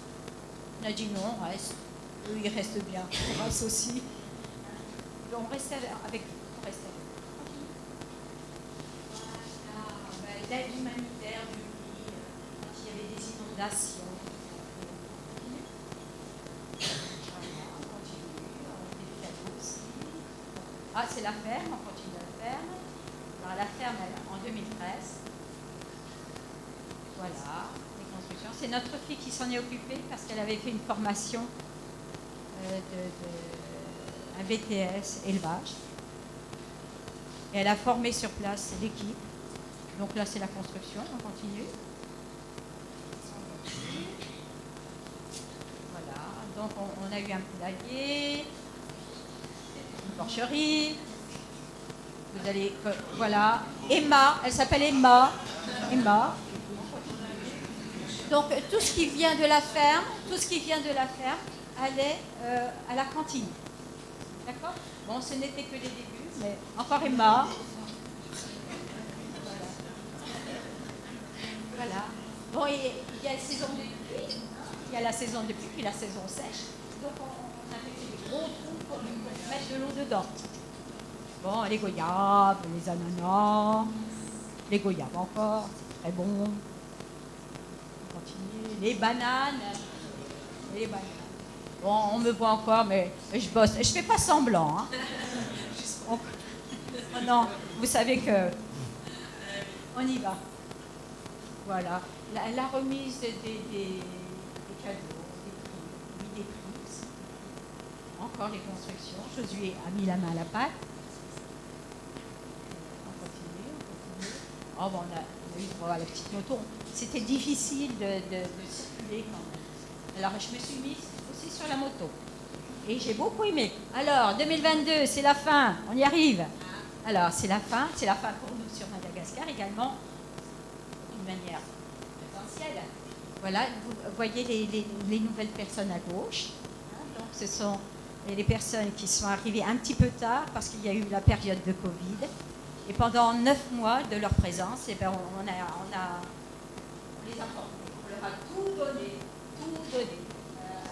On a dit non, on reste. Eux, ils restent bien. On reste aussi. Donc on restait avec eux. Voilà, l'aide humanitaire du pays, quand il y avait des inondations. Ah, c'est la ferme, on continue la ferme. Alors, la ferme, en 2013. Voilà, les constructions. C'est notre fille qui s'en est occupée parce qu'elle avait fait une formation un BTS élevage. Et elle a formé sur place l'équipe. Donc là, c'est la construction, on continue. Voilà, donc on a eu un poulailler. Porcherie. Vous allez, voilà, Emma, elle s'appelle Emma. Donc tout ce qui vient de la ferme, allait à la cantine. D'accord? Bon, ce n'était que les débuts, mais encore Emma. Voilà. Bon, il y a la saison de pluie, il y a la saison de pluie, puis la saison sèche. Donc on a fait des gros trous pour mettre de l'eau dedans. Bon, les goyaves, les ananas, les goyaves encore, c'est très bon. On continue, les bananes. Les bananes. Bon, on me voit encore, mais je bosse. Je fais pas semblant. Hein. Oh non, vous savez que... On y va. Voilà. La remise des cadeaux, des prix. Encore les constructions. Josué a mis la main à la pâte. On continue. Oh, bon, on a eu voilà, la petite moto. C'était difficile de circuler quand même. Alors, je me suis mise aussi sur la moto. Et j'ai beaucoup aimé. Alors, 2022, c'est la fin. On y arrive. Alors, c'est la fin. C'est la fin pour nous sur Madagascar également. D'une manière potentielle. Voilà, vous voyez les nouvelles personnes à gauche. Donc, ce sont les personnes qui sont arrivées un petit peu tard parce qu'il y a eu la période de Covid. Et pendant 9 mois de leur présence, eh ben, on les a formés. On leur a tout donné,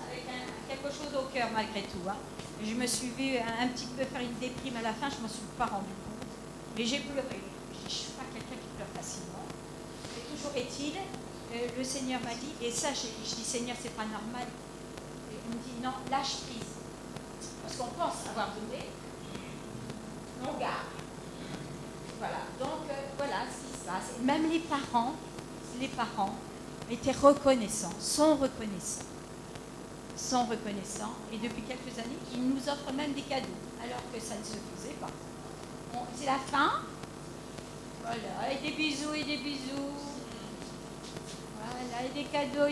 avec quelque chose au cœur malgré tout. Hein. Je me suis vue un petit peu faire une déprime à la fin, je ne m'en suis pas rendu compte. Mais j'ai pleuré. Je ne suis pas quelqu'un qui pleure facilement. Mais toujours est-il, le Seigneur m'a dit, et ça, je dis Seigneur, c'est pas normal. Et il me dit non, lâche prise. Parce qu'on pense avoir donné, on garde. Voilà, donc voilà ce qui se passe. Même les parents étaient reconnaissants, sont reconnaissants. Et depuis quelques années, ils nous offrent même des cadeaux, alors que ça ne se faisait pas. Bon, c'est la fin. Voilà, et des bisous. Voilà, et des cadeaux.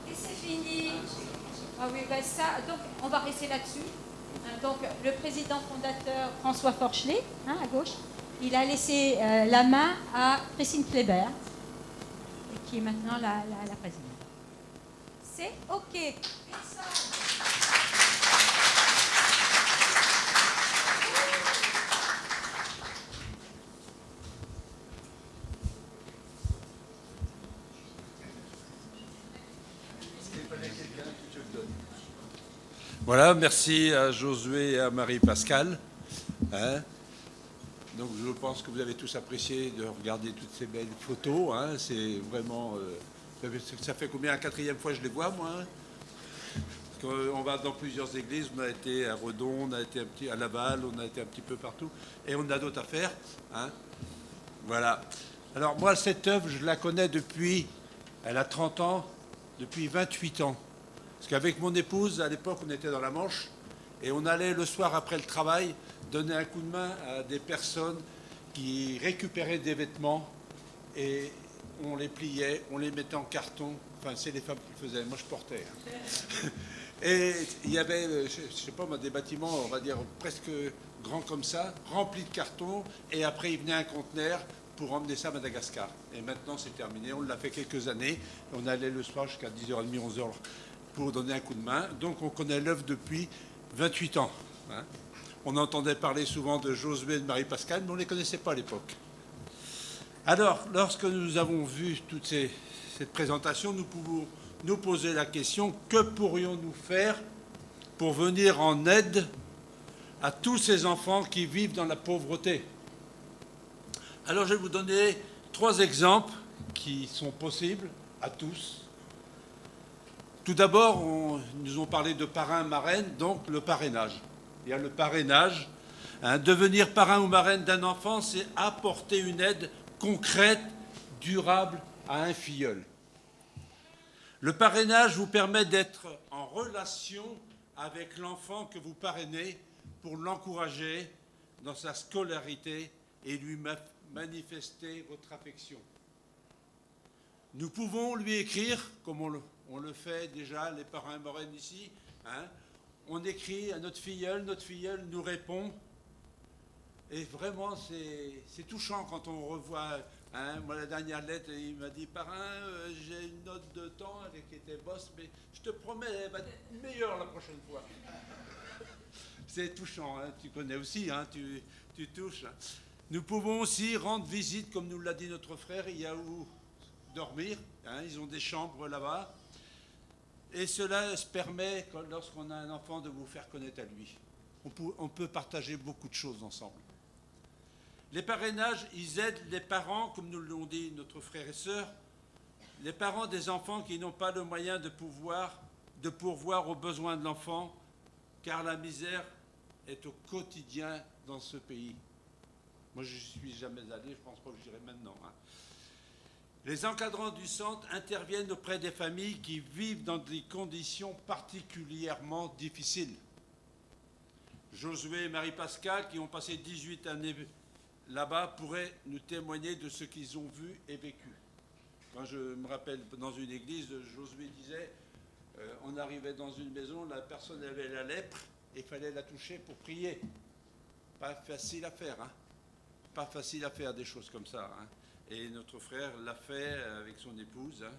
Et c'est fini. Ah oui, ben ça, donc on va rester là-dessus. Donc le président fondateur François Forchelet, hein, à gauche, il a laissé la main à Christine Kléber, qui est maintenant la présidente. C'est OK. Voilà, merci à Josué et à Marie-Pascale. Hein. Donc je pense que vous avez tous apprécié de regarder toutes ces belles photos. Hein. C'est vraiment... ça fait combien? La 4e fois que je les vois, moi hein. On va dans plusieurs églises. On a été à Redon, on a été à Laval, on a été un petit peu partout. Et on a d'autres à faire. Hein. Voilà. Alors moi, cette œuvre, je la connais depuis... Elle a 30 ans, depuis 28 ans. Parce qu'avec mon épouse, à l'époque, on était dans la Manche et on allait le soir après le travail donner un coup de main à des personnes qui récupéraient des vêtements et on les pliait, on les mettait en carton. Enfin, c'est les femmes qui le faisaient. Moi, je portais. Hein. Et il y avait, je ne sais pas, des bâtiments, on va dire, presque grands comme ça, remplis de cartons. Et après, il venait un conteneur pour emmener ça à Madagascar. Et maintenant, c'est terminé. On l'a fait quelques années. On allait le soir jusqu'à 10h30, 11h. Pour donner un coup de main. Donc on connaît l'œuvre depuis 28 ans. Hein. On entendait parler souvent de Josué et de Marie-Pascale, mais on ne les connaissait pas à l'époque. Alors, lorsque nous avons vu toute cette présentation, nous pouvons nous poser la question, que pourrions-nous faire pour venir en aide à tous ces enfants qui vivent dans la pauvreté? Alors je vais vous donner 3 exemples qui sont possibles à tous. Tout d'abord, nous ont parlé de parrain, marraine, donc le parrainage. Il y a le parrainage. Hein, devenir parrain ou marraine d'un enfant, c'est apporter une aide concrète, durable à un filleul. Le parrainage vous permet d'être en relation avec l'enfant que vous parrainez pour l'encourager dans sa scolarité et lui manifester votre affection. Nous pouvons lui écrire, comme on le fait déjà, les parrains marraines ici. Hein. On écrit à notre filleul nous répond. Et vraiment, c'est touchant quand on revoit. Hein. Moi, la dernière lettre, il m'a dit, parrain, j'ai une note de temps qui était bosse, mais je te promets, elle va être meilleure la prochaine fois. C'est touchant, hein. Tu connais aussi, hein. Tu touches. Nous pouvons aussi rendre visite, comme nous l'a dit notre frère, il y a où dormir, hein, ils ont des chambres là-bas, et cela se permet, lorsqu'on a un enfant, de vous faire connaître à lui. On peut partager beaucoup de choses ensemble. Les parrainages, ils aident les parents, comme nous l'ont dit notre frère et sœur, Les parents des enfants qui n'ont pas le moyen de pourvoir aux besoins de l'enfant, car la misère est au quotidien dans ce pays. Moi, je ne suis jamais allé, je ne pense pas que j'irai maintenant. Les encadrants du centre interviennent auprès des familles qui vivent dans des conditions particulièrement difficiles. Josué et Marie-Pascale, qui ont passé 18 années là-bas, pourraient nous témoigner de ce qu'ils ont vu et vécu. Quand je me rappelle, dans une église, Josué disait, on arrivait dans une maison, la personne avait la lèpre, et il fallait la toucher pour prier. Pas facile à faire, hein. Pas facile à faire des choses comme ça, hein. Et notre frère l'a fait avec son épouse, hein.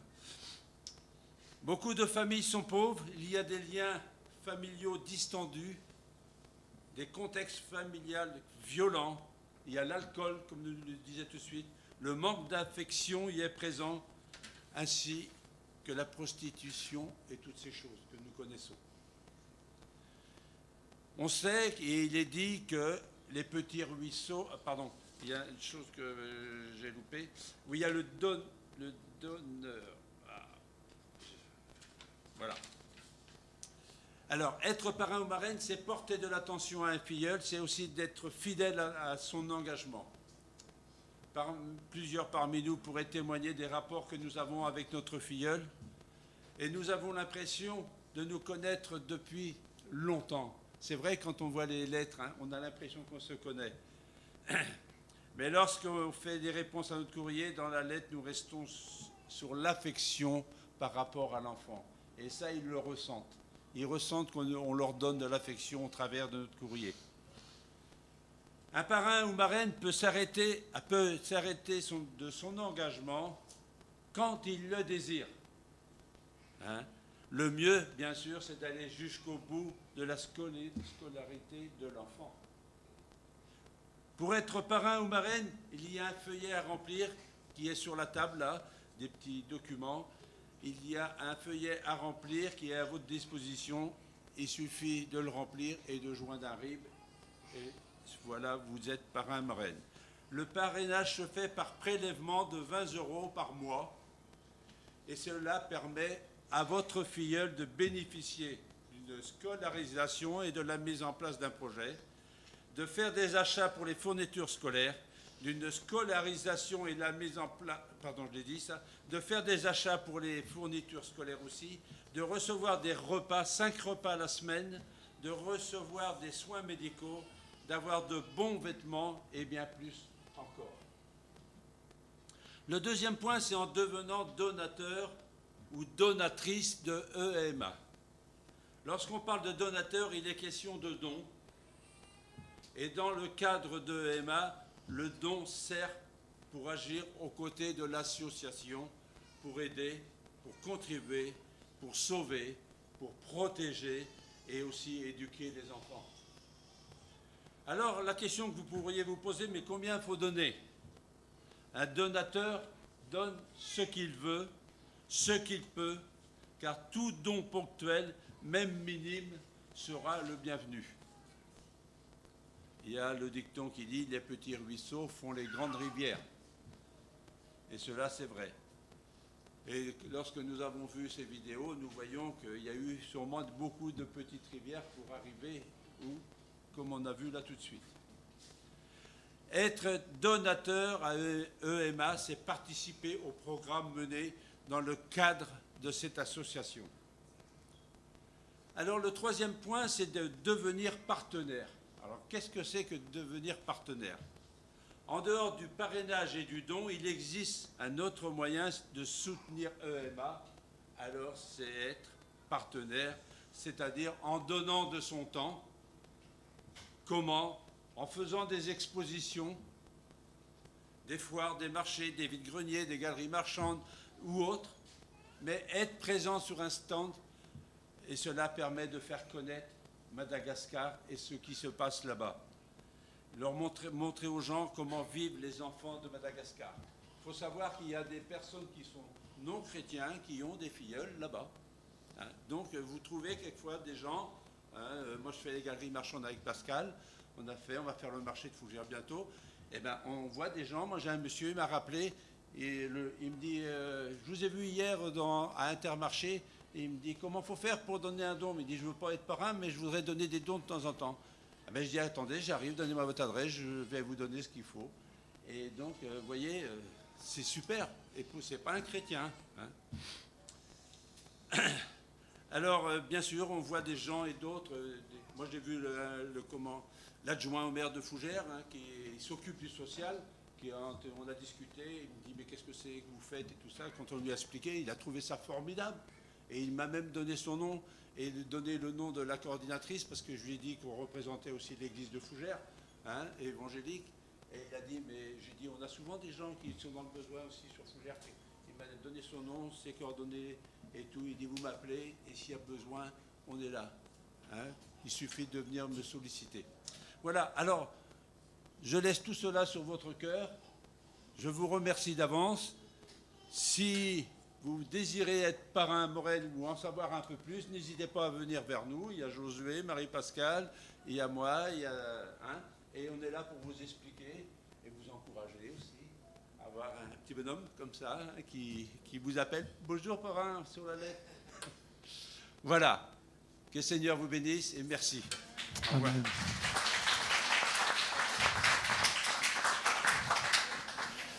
Beaucoup de familles sont pauvres, il y a des liens familiaux distendus, des contextes familiaux violents, il y a l'alcool, comme nous le disait tout de suite, le manque d'affection y est présent, ainsi que la prostitution et toutes ces choses que nous connaissons. On sait, et il est dit que les petits ruisseaux... Pardon, il y a une chose que j'ai loupée. Oui, il y a le donneur. Voilà. Alors, être parrain ou marraine, c'est porter de l'attention à un filleul, c'est aussi d'être fidèle à son engagement. Plusieurs parmi nous pourraient témoigner des rapports que nous avons avec notre filleul, et nous avons l'impression de nous connaître depuis longtemps. C'est vrai, quand on voit les lettres, hein, on a l'impression qu'on se connaît. Mais lorsqu'on fait des réponses à notre courrier, dans la lettre, nous restons sur l'affection par rapport à l'enfant. Et ça, ils le ressentent. Ils ressentent qu'on leur donne de l'affection au travers de notre courrier. Un parrain ou marraine peut s'arrêter de son engagement quand il le désire. Hein? Le mieux, bien sûr, c'est d'aller jusqu'au bout de la scolarité de l'enfant. Pour être parrain ou marraine, il y a un feuillet à remplir qui est sur la table, là, des petits documents. Il y a un feuillet à remplir qui est à votre disposition. Il suffit de le remplir et de joindre un RIB. Et voilà, vous êtes parrain ou marraine. Le parrainage se fait par prélèvement de 20 € par mois. Et cela permet à votre filleul de bénéficier d'une scolarisation et de la mise en place d'un projet, de faire des achats pour les fournitures scolaires, d'une scolarisation et la mise en place, pardon, je l'ai dit ça, de faire des achats pour les fournitures scolaires aussi, de recevoir des repas, 5 repas à la semaine, de recevoir des soins médicaux, d'avoir de bons vêtements et bien plus encore. Le deuxième point, c'est en devenant donateur ou donatrice de EMA. Lorsqu'on parle de donateur, il est question de don. Et dans le cadre de EMA, le don sert pour agir aux côtés de l'association, pour aider, pour contribuer, pour sauver, pour protéger et aussi éduquer les enfants. Alors, la question que vous pourriez vous poser, mais combien il faut donner? Un donateur donne ce qu'il veut, ce qu'il peut, car tout don ponctuel, même minime, sera le bienvenu. Il y a le dicton qui dit « les petits ruisseaux font les grandes rivières ». Et cela, c'est vrai. Et lorsque nous avons vu ces vidéos, nous voyons qu'il y a eu sûrement beaucoup de petites rivières pour arriver où, comme on a vu là tout de suite. Être donateur à EMA, c'est participer au programme mené dans le cadre de cette association. Alors le troisième point, c'est de devenir partenaire. Alors qu'est-ce que c'est que devenir partenaire? En dehors du parrainage et du don, il existe un autre moyen de soutenir EMA. Alors c'est être partenaire, c'est-à-dire en donnant de son temps. Comment? En faisant des expositions, des foires, des marchés, des vides-greniers, des galeries marchandes ou autres, mais être présent sur un stand, et cela permet de faire connaître Madagascar et ce qui se passe là-bas. Leur montrer aux gens comment vivent les enfants de Madagascar. Il faut savoir qu'il y a des personnes qui sont non chrétiens, qui ont des filleuls là-bas. Hein. Donc vous trouvez quelquefois des gens, hein, moi je fais les galeries marchandes avec Pascal, on va faire le marché de Fougères bientôt, et ben on voit des gens, moi j'ai un monsieur, il m'a rappelé, Et il me dit, je vous ai vu hier à Intermarché, et il me dit, comment faut faire pour donner un don? Il me dit, je ne veux pas être parrain, mais je voudrais donner des dons de temps en temps. Ah ben, je dis, attendez, j'arrive, donnez-moi votre adresse, je vais vous donner ce qu'il faut. Et donc, vous voyez, c'est super. Et c'est pas un chrétien. Hein. Alors, bien sûr, on voit des gens et d'autres. Moi, j'ai vu l'adjoint au maire de Fougères, hein, qui s'occupe du social. On a discuté, il me dit mais qu'est-ce que c'est que vous faites et tout ça. Quand on lui a expliqué, il a trouvé ça formidable. Et il m'a même donné son nom et donné le nom de la coordinatrice parce que je lui ai dit qu'on représentait aussi l'église de Fougères, hein, évangélique. Et il a dit, mais j'ai dit, on a souvent des gens qui sont dans le besoin aussi sur Fougères. Il m'a donné son nom, ses coordonnées et tout. Il dit, vous m'appelez et s'il y a besoin, on est là. Hein. Il suffit de venir me solliciter. Voilà, alors... Je laisse tout cela sur votre cœur. Je vous remercie d'avance. Si vous désirez être parrain Morel ou en savoir un peu plus, n'hésitez pas à venir vers nous. Il y a Josué, Marie-Pascale, il y a moi, et on est là pour vous expliquer et vous encourager aussi à avoir un petit bonhomme comme ça qui vous appelle. Bonjour parrain sur la lettre. Voilà. Que le Seigneur vous bénisse et merci. Au revoir. Amen.